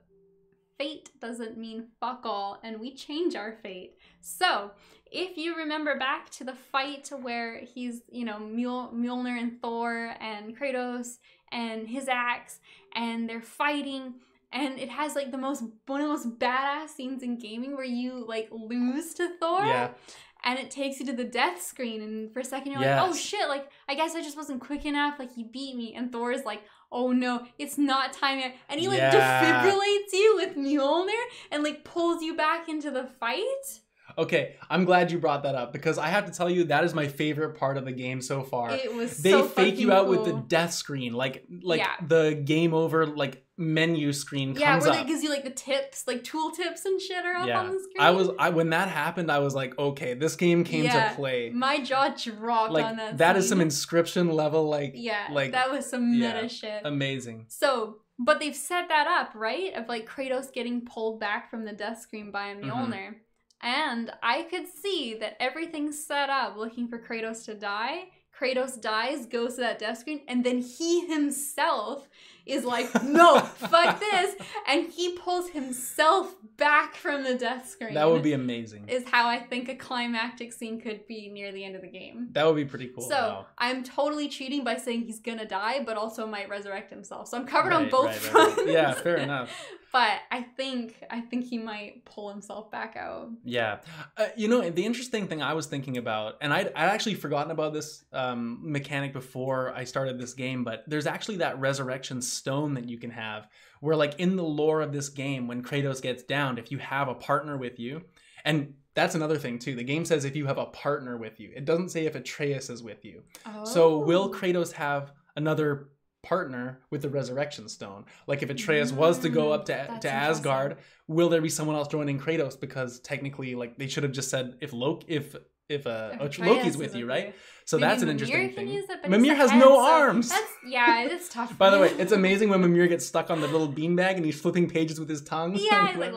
fate doesn't mean fuck all, and we change our fate. So, if you remember back to the fight where he's, Mjolnir and Thor and Kratos and his axe, and they're fighting, and it has like one of the most badass scenes in gaming where you like lose to Thor. Yeah. And it takes you to the death screen, and for a second you're like, oh shit, like, I guess I just wasn't quick enough, like, he beat me. And Thor is like, oh no, it's not time yet. And he, like, defibrillates you with Mjolnir and, like, pulls you back into the fight. Okay, I'm glad you brought that up, because I have to tell you, that is my favorite part of the game so far. It was They so fake you out cool. with the death screen, like the game over, like, menu screen comes where up. it gives you like the tips, like tool tips and shit are up on the screen. When that happened, I was like, okay, this game came to play. My jaw dropped like, on that. That scene. is some Inscription level, like that was some meta shit. Amazing. So, but they've set that up, right? Of like Kratos getting pulled back from the death screen by a Mjolnir. And I could see that everything's set up looking for Kratos to die. Kratos dies, goes to that death screen, and then he himself is like, no, fuck this. And he pulls himself back from the death screen. That would be amazing. Is how I think a climactic scene could be near the end of the game. That would be pretty cool. So I'm totally cheating by saying he's gonna die, but also might resurrect himself. So I'm covered on both fronts. Right. Yeah, fair enough. But I think he might pull himself back out. Yeah. The interesting thing I was thinking about, and I'd actually forgotten about this mechanic before I started this game, but there's actually that resurrection stone that you can have where, like, in the lore of this game, when Kratos gets downed, if you have a partner with you, and that's another thing too, the game says if you have a partner with you. It doesn't say if Atreus is with you. Oh. So will Kratos have another partner with the resurrection stone? Like, if Atreus was to go up to Asgard, will there be someone else joining Kratos? Because technically, like, they should have just said if Loki's with you, right? So maybe that's an interesting thing. Mimir has no arms. It's tough. By the way, it's amazing when Mimir gets stuck on the little beanbag and he's flipping pages with his tongue. Yeah, he's like,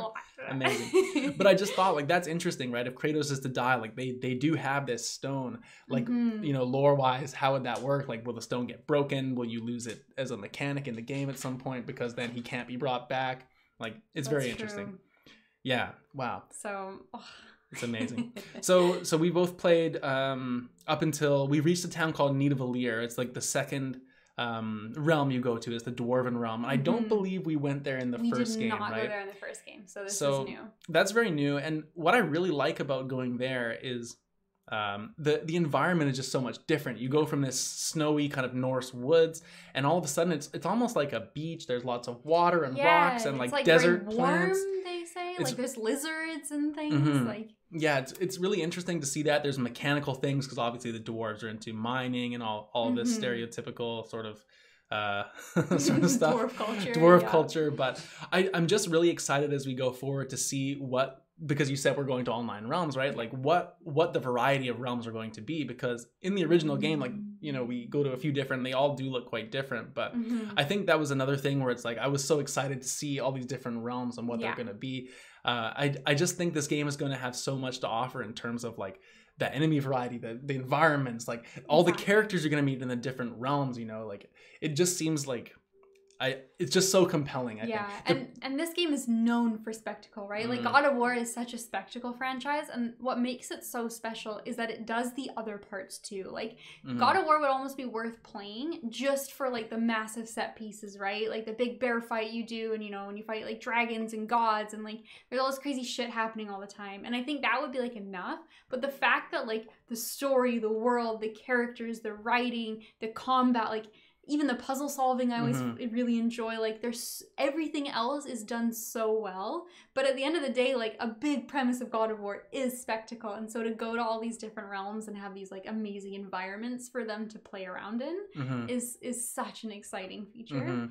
amazing. But I just thought, like, that's interesting, right? If Kratos is to die, like, they do have this stone, like, lore wise, how would that work? Like, will the stone get broken? Will you lose it as a mechanic in the game at some point because then he can't be brought back? Like, it's very interesting. Yeah. Wow. So. It's amazing. So we both played up until we reached a town called Nidavellir. It's like the second realm you go to is the Dwarven realm. And I don't believe we went there in the first game, right? We did not go there in the first game, so this is new. That's very new. And what I really like about going there is the environment is just so much different. You go from this snowy kind of Norse woods, and all of a sudden it's almost like a beach. There's lots of water and rocks and like desert very plants. Warm, they say. Like there's lizards and things. Like yeah, it's really interesting to see that. There's mechanical things because obviously the dwarves are into mining and all this stereotypical sort of stuff. Dwarf culture. But I'm just really excited as we go forward to see because you said we're going to all 9 realms, right? Like what the variety of realms are going to be, because in the original game, like, we go to a few different, they all do look quite different. But I think that was another thing where it's like, I was so excited to see all these different realms and what they're going to be. I just think this game is going to have so much to offer in terms of like the enemy variety, the environments, like all the characters you're going to meet in the different realms, like it just seems like it's just so compelling. I think. And this game is known for spectacle, right? Like God of War is such a spectacle franchise, and what makes it so special is that it does the other parts too. Like God of War would almost be worth playing just for like the massive set pieces, right? Like the big bear fight you do, and when you fight like dragons and gods, and like there's all this crazy shit happening all the time. And I think that would be like enough. But the fact that like the story, the world, the characters, the writing, the combat, like even the puzzle solving, I always really enjoy. Like there's everything else is done so well. But at the end of the day, like a big premise of God of War is spectacle. And so to go to all these different realms and have these like amazing environments for them to play around in is such an exciting feature.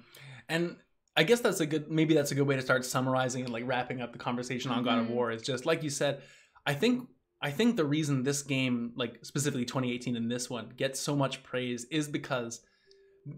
And I guess that's a good way to start summarizing and like wrapping up the conversation on God of War. Is just like you said, I think the reason this game, like specifically 2018 and this one, gets so much praise is because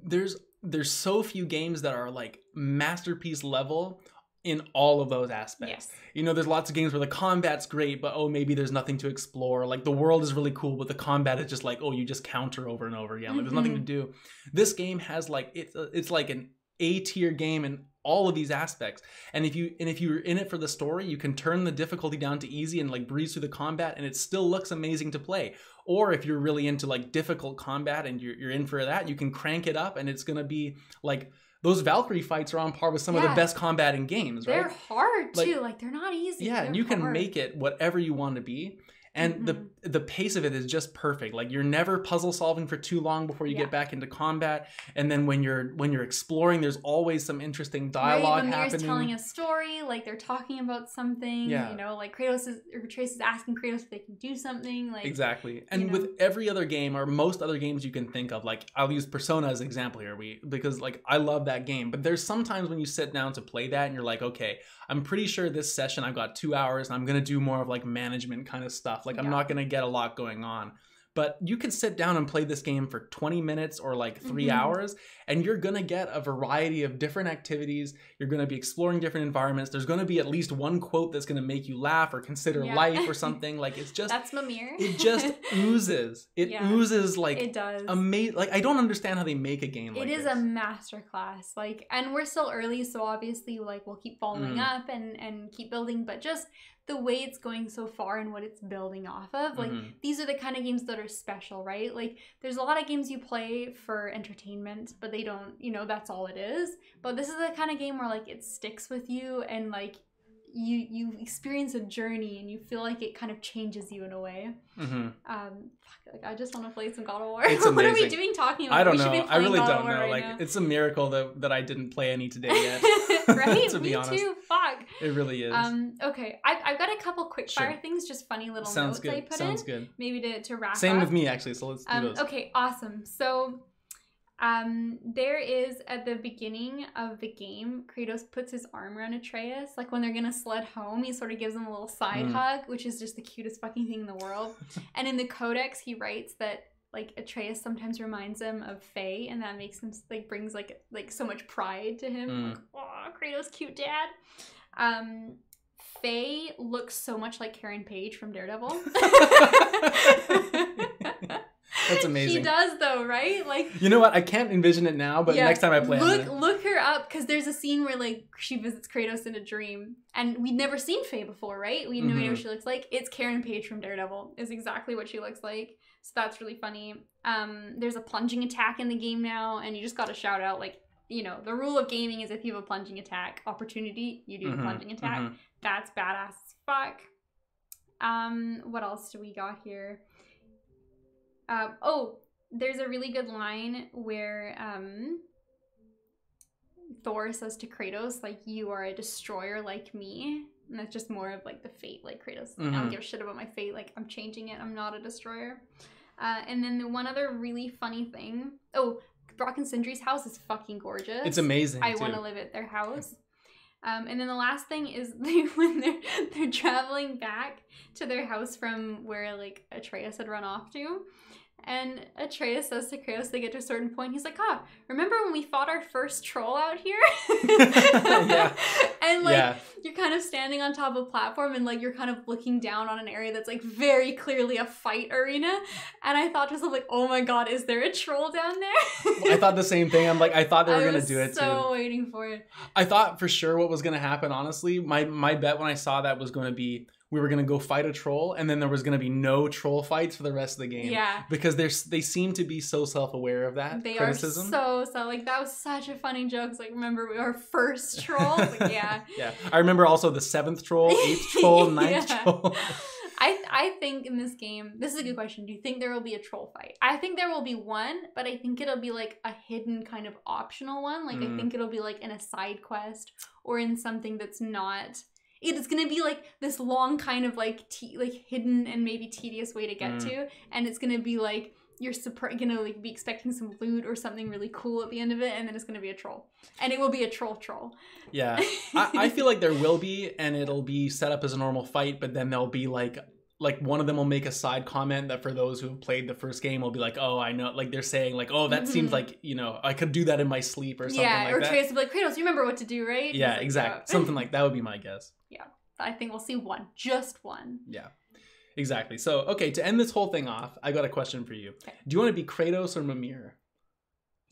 there's so few games that are like masterpiece level in all of those aspects. Yes. You know, there's lots of games where the combat's great, but oh, maybe there's nothing to explore. Like the world is really cool, but the combat is just like, oh, you just counter over and over again. Like there's nothing to do. This game has like it's like an A-tier game in all of these aspects. And if you're in it for the story, you can turn the difficulty down to easy and like breeze through the combat, and it still looks amazing to play. Or if you're really into like difficult combat and you're in for that, you can crank it up, and it's gonna be like, those Valkyrie fights are on par with some of the best combat in games, right? They're hard too. Like they're not easy. Yeah, they're and you can hard. make it whatever you want to be. And the pace of it is just perfect. Like you're never puzzle solving for too long before you get back into combat. And then when you're exploring, there's always some interesting dialogue happening. When they're telling a story, like they're talking about something. You know, like Trace is asking Kratos if they can do something. Like exactly. And with every other game or most other games you can think of, like I'll use Persona as an example here, because like I love that game. But there's sometimes when you sit down to play that and you're like, okay, I'm pretty sure this session I've got 2 hours and I'm gonna do more of like management kind of stuff. Like I'm not gonna get a lot going on. But you can sit down and play this game for 20 minutes or like 3 hours, and you're gonna get a variety of different activities. You're gonna be exploring different environments. There's gonna be at least one quote that's gonna make you laugh or consider life or something. Like it's just that's Mimir. It just oozes. It oozes like it does. Amazing. Like I don't understand how they make a game like this. It is a masterclass. Like, and we're still early, so obviously like we'll keep following up and keep building, but just the way it's going so far and what it's building off of, like these are the kind of games that are special, right? Like there's a lot of games you play for entertainment, but they don't, you know, that's all it is. But this is the kind of game where like it sticks with you, and like you experience a journey and you feel like it kind of changes you in a way. Like I just want to play some God of War. It's What are amazing. we doing talking about? I don't know. I really don't know. Right like now. it's a miracle that I didn't play any today yet. Right? To be honest. Me too. Fuck. It really is. Okay. I've got a couple quick fire things, just funny little notes good. I put Sounds in. good. Maybe to wrap Same up. with me actually. So let's do those. Okay, awesome. So there is, at the beginning of the game, Kratos puts his arm around Atreus. Like when they're gonna sled home, he sort of gives him a little side hug, which is just the cutest fucking thing in the world. And in the codex, he writes that like Atreus sometimes reminds him of Faye, and that makes him like brings like so much pride to him. Like, oh, Kratos, cute dad. Faye looks so much like Karen Page from Daredevil. That's amazing. She does though, right? Like, you know what? I can't envision it now, but next time I play look her up, because there's a scene where like she visits Kratos in a dream, and we'd never seen Faye before, right? We know what she looks like. It's Karen Page from Daredevil is exactly what she looks like. So that's really funny. There's a plunging attack in the game now, and you just got to shout out, like, you know, the rule of gaming is if you have a plunging attack opportunity, you do the plunging attack. That's badass as fuck. What else do we got here? There's a really good line where Thor says to Kratos, like, you are a destroyer like me. And that's just more of like the fate, like Kratos. I don't give a shit about my fate, like I'm changing it, I'm not a destroyer. And then the one other really funny thing, Brock and Sindri's house is fucking gorgeous. It's amazing. I want to live at their house. And then the last thing is when they're traveling back to their house from where like Atreus had run off to. And Atreus says to Kratos, they get to a certain point, he's like, remember when we fought our first troll out here? And like, you're kind of standing on top of a platform, and like, you're kind of looking down on an area that's like very clearly a fight arena. And I thought to myself, like, oh my god, is there a troll down there? I thought the same thing. I'm like, I thought they were going to do it too. I was so waiting for it. I thought for sure what was going to happen, honestly. My bet when I saw that was going to be, we were going to go fight a troll, and then there was going to be no troll fights for the rest of the game. Yeah. Because they seem to be so self-aware of that criticism. They are so, like, that was such a funny joke. It's like, remember our first troll? Like, yeah. Yeah. I remember also the 7th troll, 8th troll, 9th troll. I think in this game, this is a good question. Do you think there will be a troll fight? I think there will be one, but I think it'll be like a hidden kind of optional one. Like, I think it'll be like in a side quest or in something that's not... It's gonna be like this long kind of like hidden and maybe tedious way to get to, and it's gonna be like you're gonna like be expecting some loot or something really cool at the end of it, and then it's gonna be a troll, and it will be a troll. Yeah, I feel like there will be, and it'll be set up as a normal fight, but then there'll be like like one of them will make a side comment that for those who have played the first game will be like, oh, I know, like they're saying like, oh, that seems like, you know, I could do that in my sleep or something like that. Yeah, or Kratos will be like, Kratos, you remember what to do, right? Yeah, like, exactly. Something like that would be my guess. Yeah, I think we'll see one. Just one. Yeah, exactly. So, okay, to end this whole thing off, I got a question for you. Okay. Do you want to be Kratos or Mimir?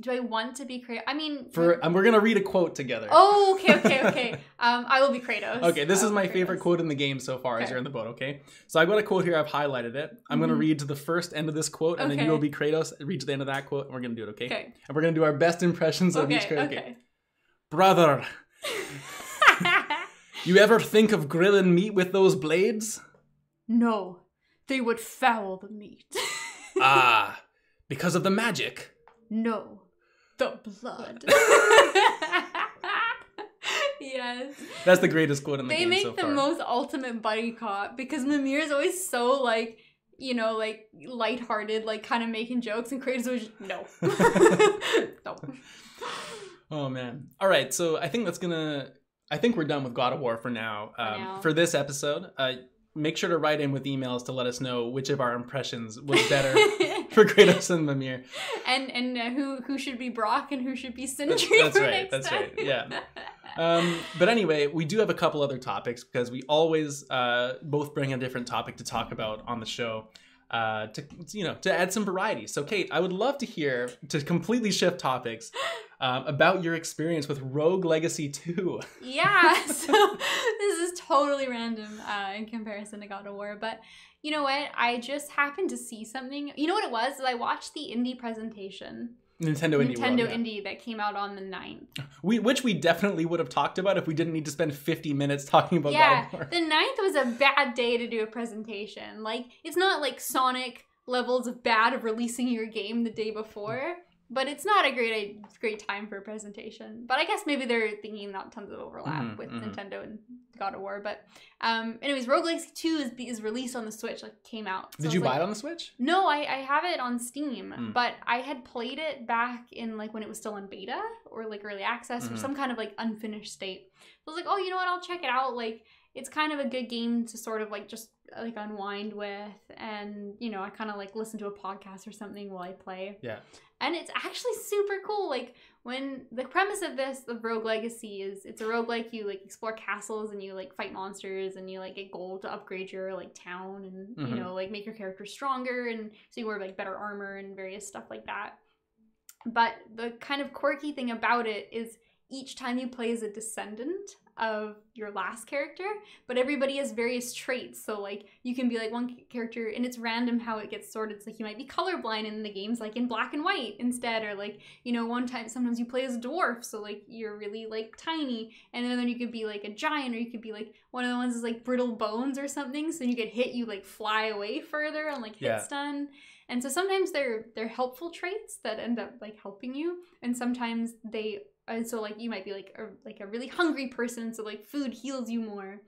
Do I want to be Kratos? I mean... we're going to read a quote together. Oh, okay. I will be Kratos. Okay, this is my favorite quote in the game so far as you're in the boat, okay? So I've got a quote here. I've highlighted it. I'm going to read to the first end of this quote, and then you will be Kratos. Read to the end of that quote, and we're going to do it, okay? Okay. And we're going to do our best impressions of each character. Okay. Brother, you ever think of grilling meat with those blades? No, they would foul the meat. Ah, because of the magic? No. The blood. Yes. That's the greatest quote in the game so far. They make the most ultimate buddy cop because Mimir is always so like, you know, like lighthearted, like kind of making jokes, and Kratos always just, no. No. Oh man. All right, so I think we're done with God of War for now. For this episode. Make sure to write in with emails to let us know which of our impressions was better for Kratos and Mimir. And who should be Brock and who should be Sindri. That's right. Yeah. But anyway, we do have a couple other topics because we always both bring a different topic to talk about on the show. To add some variety. So Kate, I would love to hear, to completely shift topics, about your experience with Rogue Legacy 2. Yeah, so this is totally random in comparison to God of War, but you know what? I just happened to see something. You know what it was? I watched the indie presentation. Nintendo Indie that came out on the 9th. Which we definitely would have talked about if we didn't need to spend 50 minutes talking about God of War. The 9th was a bad day to do a presentation. Like, it's not like Sonic levels of bad of releasing your game the day before, but it's not a great time for a presentation. But I guess maybe they're thinking not tons of overlap with Nintendo and God of War. But anyways, Rogue Legacy 2 is released on the Switch, like came out. So Did you buy it on the Switch? No, I have it on Steam, but I had played it back in like when it was still in beta or like early access or some kind of like unfinished state. So I was like, oh, you know what? I'll check it out. Like, it's kind of a good game to sort of like just like unwind with, and you know, I kind of like listen to a podcast or something while I play. Yeah. And it's actually super cool. Like, when the premise of Rogue Legacy is, it's a roguelike, you like explore castles and you like fight monsters and you like get gold to upgrade your like town and you know, like make your character stronger, and so you wear like better armor and various stuff like that. But the kind of quirky thing about it is each time you play as a descendant of your last character, but everybody has various traits. So like you can be like one character, and it's random how it gets sorted. It's like you might be colorblind in the games, like in black and white instead, or like, you know, sometimes you play as a dwarf, so like you're really like tiny, and then you could be like a giant, or you could be like one of the ones is like brittle bones or something, so you get hit, you like fly away further and like hit stun. And so sometimes they're helpful traits that end up like helping you, and sometimes and so like you might be like a really hungry person, so like food heals you more.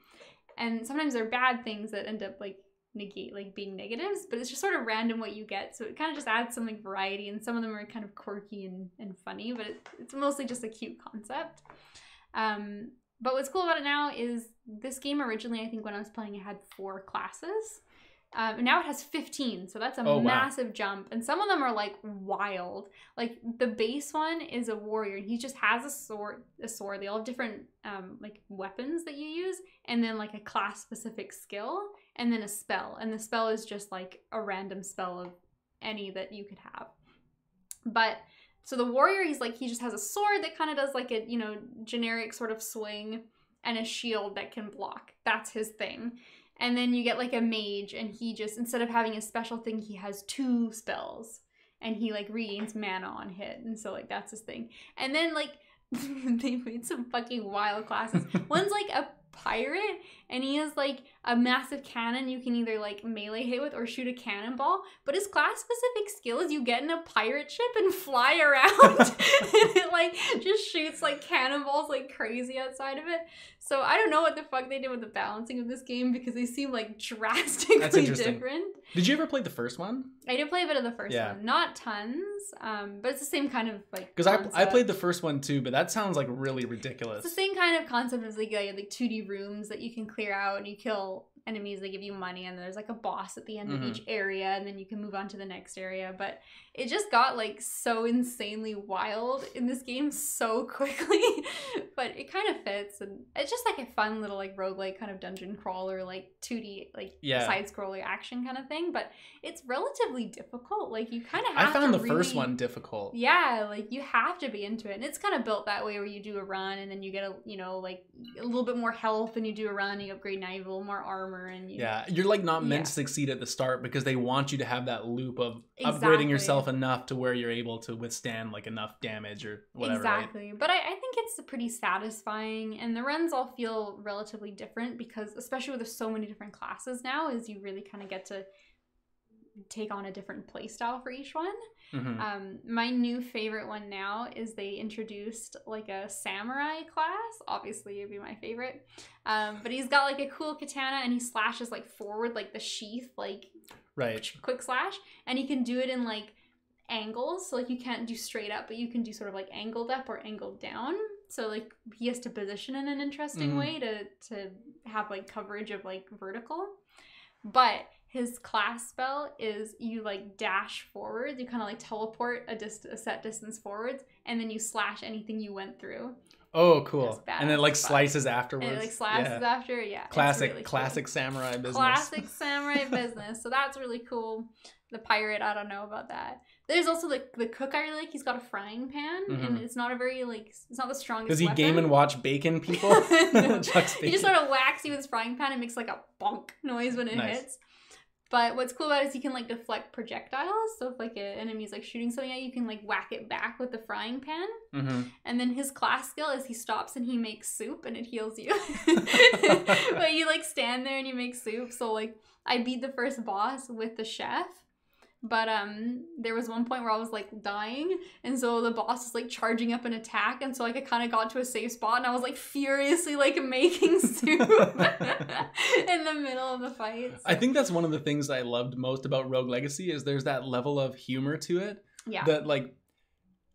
And sometimes they're bad things that end up like being negatives, but it's just sort of random what you get. So it kind of just adds some like variety, and some of them are kind of quirky and funny, but it's mostly just a cute concept. But what's cool about it now is this game originally, I think when I was playing, it had 4 classes. And now it has 15, so that's a massive jump. And some of them are like wild. Like the base one is a warrior, and he just has a sword. They all have different like weapons that you use, and then like a class specific skill, and then a spell. And the spell is just like a random spell of any that you could have. But so the warrior, he just has a sword that kind of does like a, you know, generic sort of swing, and a shield that can block. That's his thing. And then you get like a mage, and he just, instead of having a special thing, he has 2 spells, and he like regains mana on hit. And so like that's his thing. And then like they made some fucking wild classes. One's like a pirate, and he has like a massive cannon you can either like melee hit with or shoot a cannonball, but his class specific skill is you get in a pirate ship and fly around and it like just shoots like cannonballs like crazy outside of it. So I don't know what the fuck they did with the balancing of this game, because they seem like drastically different. Did you ever play the first one? I did play a bit of the first one, not tons, but it's the same kind of like, because I played the first one too, but that sounds like really ridiculous. It's the same kind of concept as like 2D rooms that you can clear out, and you kill enemies, they give you money, and there's like a boss at the end of each area, and then you can move on to the next area. But it just got like so insanely wild in this game so quickly. But it kind of fits, and it's just like a fun little like roguelike kind of dungeon crawler, like 2D like side scroller action kind of thing. But it's relatively difficult. Like you kind of have to I found the first one difficult. Yeah, like you have to be into it. And it's kind of built that way where you do a run and then you get like a little bit more health, and you do a run, you upgrade, now you have a little more armor, and you're like not meant to succeed at the start because they want you to have that loop of upgrading yourself enough to where you're able to withstand like enough damage or whatever. Exactly. Right? But I think it's pretty satisfying, and the runs all feel relatively different because especially with so many different classes now, is you really kind of get to take on a different play style for each one. My new favorite one now is they introduced like a samurai class. Obviously it'd be my favorite, but he's got like a cool katana, and he slashes like forward, like the sheath, like quick slash, and he can do it in like angles, so like you can't do straight up, but you can do sort of like angled up or angled down. So like he has to position in an interesting way to have like coverage of like vertical. But his class spell is you like dash forward, you kind of like teleport a set distance forwards, and then you slash anything you went through. Oh, cool. And then like slices afterwards. And it like slices after, Classic, really classic cool. Samurai business. Classic samurai business. So that's really cool. The pirate, I don't know about that. There's also the cook I really like. He's got a frying pan, and it's not a very like, it's not the strongest. Does he weapon. game and watch bacon people? No. He just sort of whacks you with his frying pan and makes like a bonk noise when it hits. But what's cool about it is he can like deflect projectiles. So if like an enemy's like shooting something at you, you can like whack it back with the frying pan. And then his class skill is he stops and he makes soup, and it heals you. But you like stand there and you make soup. So like I beat the first boss with the chef. But there was one point where I was like dying, and so the boss was like charging up an attack, and so like I kind of got to a safe spot, and I was like furiously like making soup in the middle of the fight. So. I think that's one of the things I loved most about Rogue Legacy is there's that level of humor to it. Yeah. That like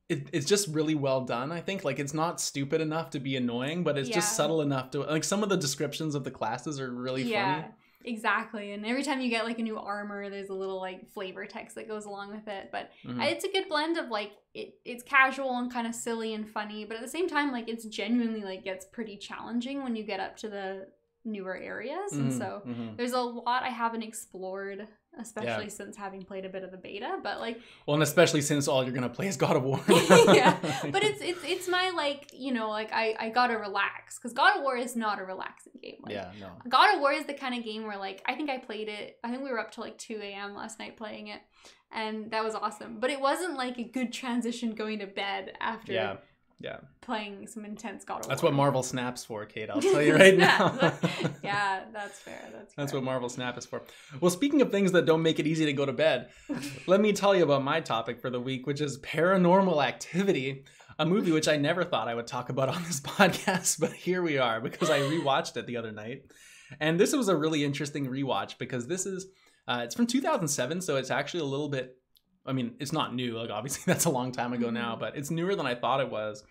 it's just really well done. I think like it's not stupid enough to be annoying, but it's just subtle enough to like some of the descriptions of the classes are really funny. Exactly. And every time you get like a new armor, there's a little like flavor text that goes along with it. But it's a good blend of like it's casual and kind of silly and funny, but at the same time like it's genuinely like gets pretty challenging when you get up to the newer areas. And so there's a lot I haven't explored, especially since having played a bit of the beta, but like and especially since all you're gonna play is God of War. But it's my like, you know, like I gotta relax, because God of War is not a relaxing game. Like, God of War is the kind of game where like I think we were up till like 2 a.m. last night playing it, and that was awesome, but it wasn't like a good transition going to bed after playing some intense God of War. That's what Marvel Snap's for, Kate. I'll tell you right now. Yeah, that's fair. That's what Marvel Snap is for. Well, speaking of things that don't make it easy to go to bed, let me tell you about my topic for the week, which is Paranormal Activity, a movie which I never thought I would talk about on this podcast, but here we are because I rewatched it the other night. And this was a really interesting rewatch because this is, it's from 2007, so it's actually a little bit, I mean, it's not new, like obviously that's a long time ago now, but it's newer than I thought it was.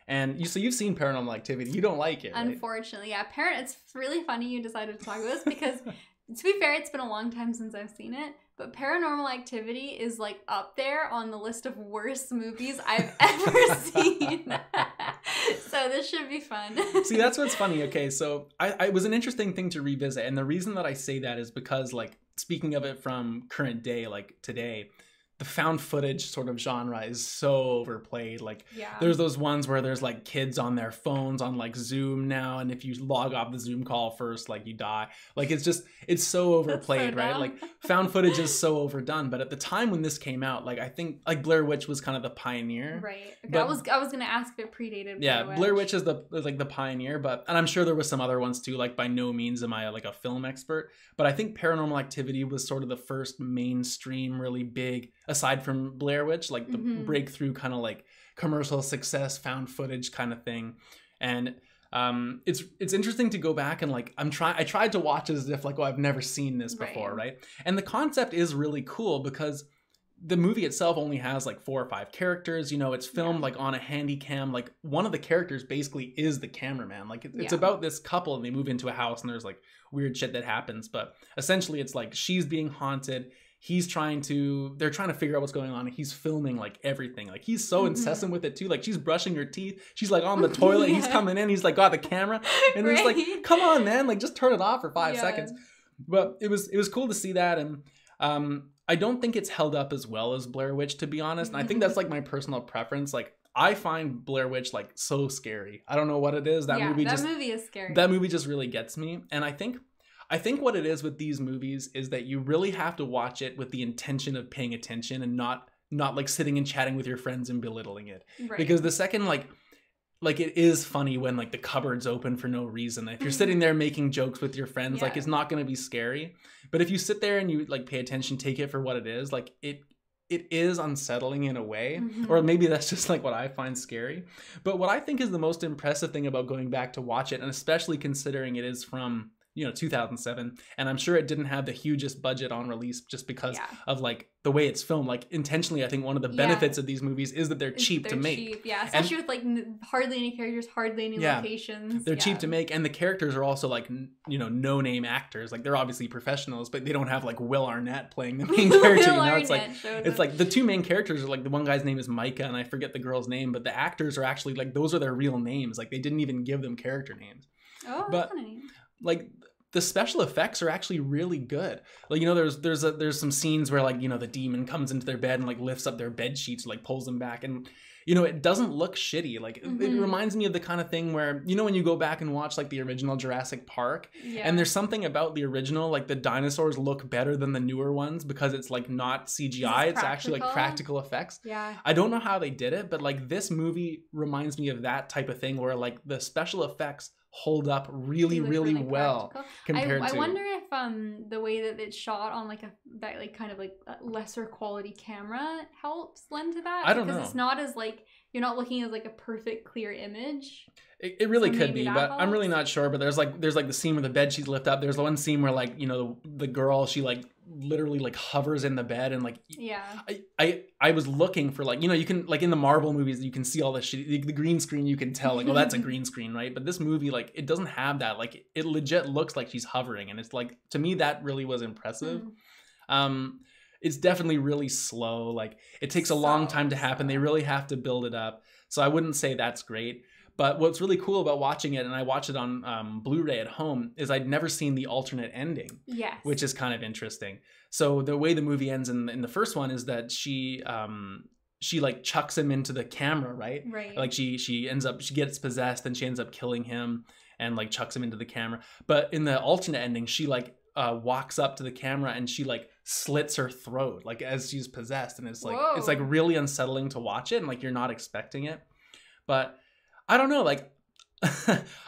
And you've seen Paranormal Activity. You don't like it, right? Unfortunately, yeah. It's really funny you decided to talk about this because, to be fair, it's been a long time since I've seen it. But Paranormal Activity is like up there on the list of worst movies I've ever seen. So this should be fun. See, that's what's funny. Okay, so it was an interesting thing to revisit. And the reason that I say that is because, like, speaking of it from current day, like today, the found footage sort of genre is so overplayed. Like there's those ones where there's like kids on their phones on like Zoom now, and if you log off the Zoom call first, like you die. Like it's so overplayed, right? Like found footage is so overdone. But at the time when this came out, like I think like Blair Witch was kind of the pioneer. Right. Okay, I was gonna ask if it predated Blair Witch is the pioneer, and I'm sure there was some other ones too. Like by no means am I like a film expert, but I think Paranormal Activity was sort of the first mainstream really big, aside from Blair Witch, like the breakthrough kind of like commercial success found footage kind of thing. And it's interesting to go back and like I tried to watch it as if like, oh, I've never seen this before, right? And the concept is really cool because the movie itself only has like 4 or 5 characters. You know, it's filmed like on a handy cam. Like one of the characters basically is the cameraman. Like it's about this couple and they move into a house and there's like weird shit that happens. But essentially it's like she's being haunted. They're trying to figure out what's going on. He's filming like everything. Like he's so incessant with it too. Like she's brushing her teeth. She's like on the toilet. He's coming in. He's like got the camera. And it's like, come on, man. Like just turn it off for 5 seconds. But it was cool to see that. And I don't think it's held up as well as Blair Witch, to be honest. And I think that's like my personal preference. Like I find Blair Witch like so scary. I don't know what it is. That movie is scary. That movie just really gets me. And I think what it is with these movies is that you really have to watch it with the intention of paying attention and not like sitting and chatting with your friends and belittling it. Right. Because the second like it is funny when like the cupboard's open for no reason. If you're sitting there making jokes with your friends, like it's not going to be scary. But if you sit there and you like pay attention, take it for what it is, like it is unsettling in a way. Or maybe that's just like what I find scary. But what I think is the most impressive thing about going back to watch it, and especially considering it is from 2007, and I'm sure it didn't have the hugest budget on release just because of like the way it's filmed. Like intentionally, I think one of the benefits of these movies is that they're cheap to make. Especially with like hardly any characters, hardly any locations. They're cheap to make, and the characters are also like no name actors. Like they're obviously professionals, but they don't have like Will Arnett playing the main character. It's like the 2 main characters are like, the one guy's name is Micah, and I forget the girl's name, but the actors are actually like, those are their real names. Like they didn't even give them character names. Oh, that's funny. Like the special effects are actually really good. Like, there's some scenes where like, the demon comes into their bed and like lifts up their bed sheets, like pulls them back, and it doesn't look shitty. Like it reminds me of the kind of thing where, when you go back and watch like the original Jurassic Park, and there's something about the original, like the dinosaurs look better than the newer ones because it's like not CGI, it's actually like practical effects. I don't know how they did it, but like this movie reminds me of that type of thing where like the special effects hold up really well compared to... I wonder if the way that it's shot on like a lesser quality camera helps lend to that. I don't know. Because it's not as like, you're not looking at like a perfect clear image. It really could be, but I'm really not sure. But there's like the scene where the bed sheets lift up. There's the one scene where like, the girl, she like literally like hovers in the bed, and like I was looking for like, you can like in the Marvel movies you can see all this shit, the green screen, you can tell like, oh, that's a green screen, right? But this movie, like, it doesn't have that. Like it legit looks like she's hovering, and it's like, to me that really was impressive. It's definitely really slow. Like it takes a long time to happen. They really have to build it up. So I wouldn't say that's great. But what's really cool about watching it, and I watched it on Blu-ray at home, is I'd never seen the alternate ending. Yes. Which is kind of interesting. So the way the movie ends in the first one is that she like chucks him into the camera, right? Right. Like she gets possessed and she ends up killing him and like chucks him into the camera. But in the alternate ending, she like walks up to the camera and she like slits her throat like as she's possessed, and it's like it's like really unsettling to watch it, and like you're not expecting it. But I don't know, like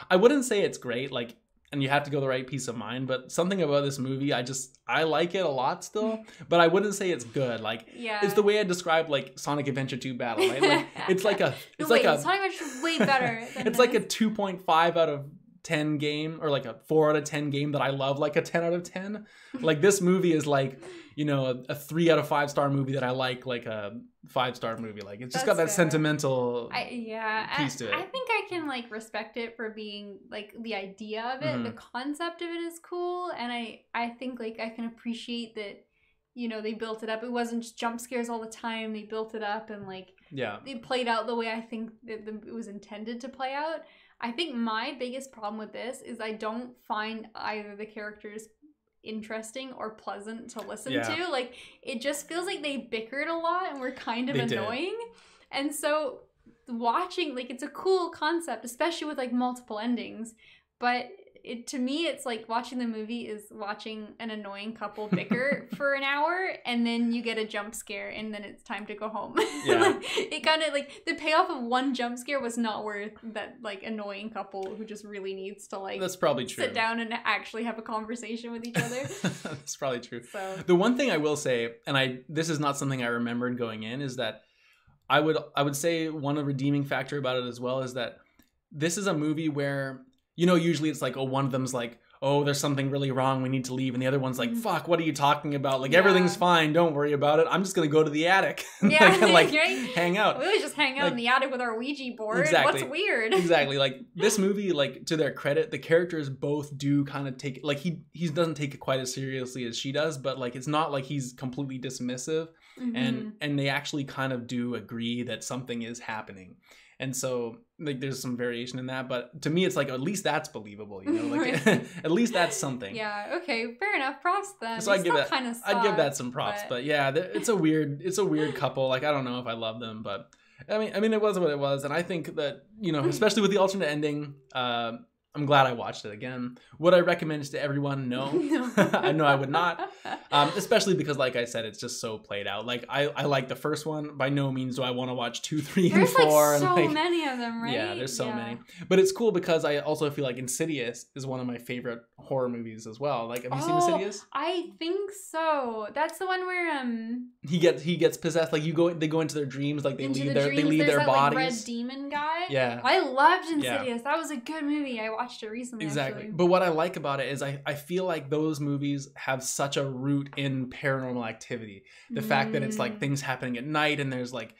I wouldn't say it's great, like, and you have to go the right peace of mind, but something about this movie, I like it a lot still, but I wouldn't say it's good. Like, it's the way I describe like Sonic Adventure 2 Battle, right? Like it's like a Sonic Adventure is way better than it's like a 2.5 out of 10 game, or like a 4 out of 10 game that I love like a 10 out of 10. Like this movie is like, a 3 out of 5 star movie that I like a 5-star movie. Like it's just got that sentimental piece to it. I think I can like respect it for being like the idea of it. The concept of it is cool, and I think like I can appreciate that, they built it up. It wasn't just jump scares all the time. They built it up, and like it played out the way I think it was intended to play out. I think my biggest problem with this is I don't find either the characters interesting or pleasant to listen to. Like it just feels like they bickered a lot and were kind of annoying. And so watching, like, it's a cool concept, especially with like multiple endings, but to me it's like watching the movie is watching an annoying couple bicker for an hour, and then you get a jump scare, and then it's time to go home. Like, it kind of like the payoff of one jump scare was not worth that like annoying couple who just really needs to like, that's probably true, sit down and actually have a conversation with each other. That's probably true. So the one thing I will say, and this is not something I remembered going in, is that I would say one redeeming factor about it as well is that this is a movie where, usually it's like, oh, one of them's like, oh, there's something really wrong, we need to leave, and the other one's like, fuck, what are you talking about? Like, everything's fine, don't worry about it, I'm just gonna go to the attic and like hang out. We always just hang out in the attic with our Ouija board. Exactly. What's weird? Exactly. Like, this movie, like, to their credit, the characters both do kind of take, like, he doesn't take it quite as seriously as she does, but like, it's not like he's completely dismissive, and they actually kind of do agree that something is happening. And so, like, there's some variation in that, but to me, it's like, at least that's believable, you know, like, at least that's something. Yeah. Okay. Fair enough. Props then. So I'd give that some props, but yeah, it's a weird couple. Like, I don't know if I love them, but I mean, it was what it was, and I think that, you know, especially with the alternate ending, I'm glad I watched it again. Would I recommend it to everyone? No. I know I would not. Especially because, like I said, it's just so played out. Like, I like the first one. By no means do I want to watch 2, 3, and 4. There's like so many of them, right? Yeah, there's so many. But it's cool because I also feel like Insidious is one of my favorite horror movies as well. Like, have you seen Insidious? I think so. That's the one where he gets possessed. Like, they go into their dreams. Like, they leave their bodies. Like, red demon guy. Yeah. I loved Insidious. That was a good movie. I watched it recently. Exactly. Actually. But what I like about it is I feel like those movies have such a root in Paranormal Activity. The fact that it's like things happening at night, and there's like,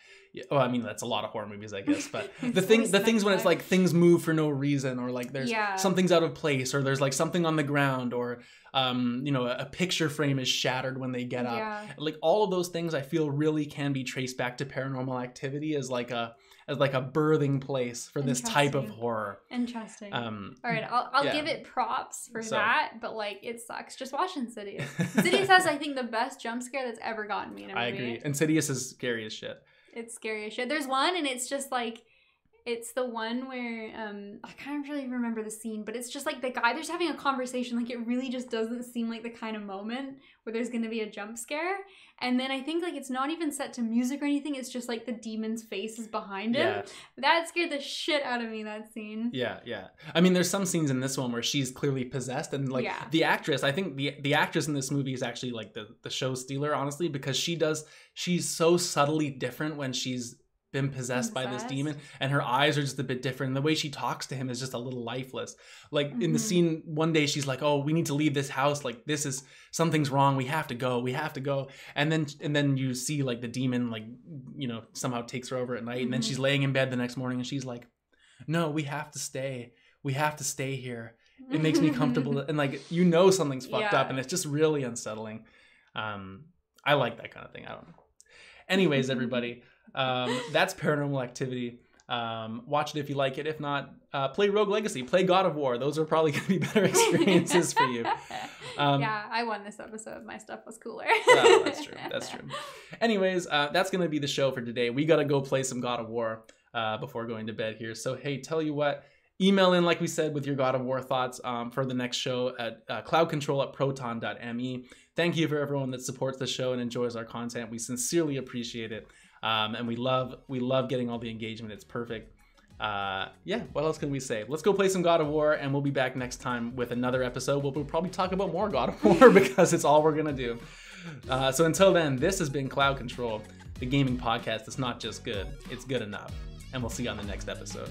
well, I mean, that's a lot of horror movies, I guess, but the things when it's like things move for no reason, or like there's something's out of place, or there's like something on the ground, or you know, a picture frame is shattered when they get up. Like, all of those things I feel really can be traced back to Paranormal Activity as like a birthing place for this type of horror. Interesting. All right, I'll give it props for that, but like, it sucks. Just watch Insidious. Insidious has, I think, the best jump scare that's ever gotten me in a movie. I agree. Insidious is scary as shit. It's scary as shit. There's one, and it's just like, it's the one where I can't really remember the scene, but it's just like the guy, they're just having a conversation. Like, it really just doesn't seem like the kind of moment where there's gonna be a jump scare. And then I think like it's not even set to music or anything. It's just like the demon's face is behind him. That scared the shit out of me, that scene. Yeah. I mean, there's some scenes in this one where she's clearly possessed, and like the actress, I think the actress in this movie is actually like the show stealer, honestly, because she's so subtly different when she's been possessed by this demon, and her eyes are just a bit different, and the way she talks to him is just a little lifeless. Like, in the scene one day, she's like, oh, we need to leave this house, like, something's wrong, we have to go, and then you see like the demon, like, you know, somehow takes her over at night, and then she's laying in bed the next morning, and she's like, no, we have to stay here, it makes me comfortable, and like, you know, something's fucked up, and it's just really unsettling. I like that kind of thing. I don't know. Anyways, everybody, that's Paranormal Activity. Watch it if you like it. If not, play Rogue Legacy, play God of War. Those are probably going to be better experiences for you. Yeah, I won this episode. My stuff was cooler. Oh, that's true. Anyways, that's going to be the show for today. We got to go play some God of War before going to bed here. So, hey, tell you what, email in, like we said, with your God of War thoughts for the next show at cloudcontrol@proton.me. Thank you for everyone that supports the show and enjoys our content. We sincerely appreciate it. And we love getting all the engagement. It's perfect. Yeah, what else can we say? Let's go play some God of War, and we'll be back next time with another episode. We'll probably talk about more God of War because it's all we're gonna do. So until then, this has been Cloud Control, the gaming podcast that's not just good, it's good enough. And we'll see you on the next episode.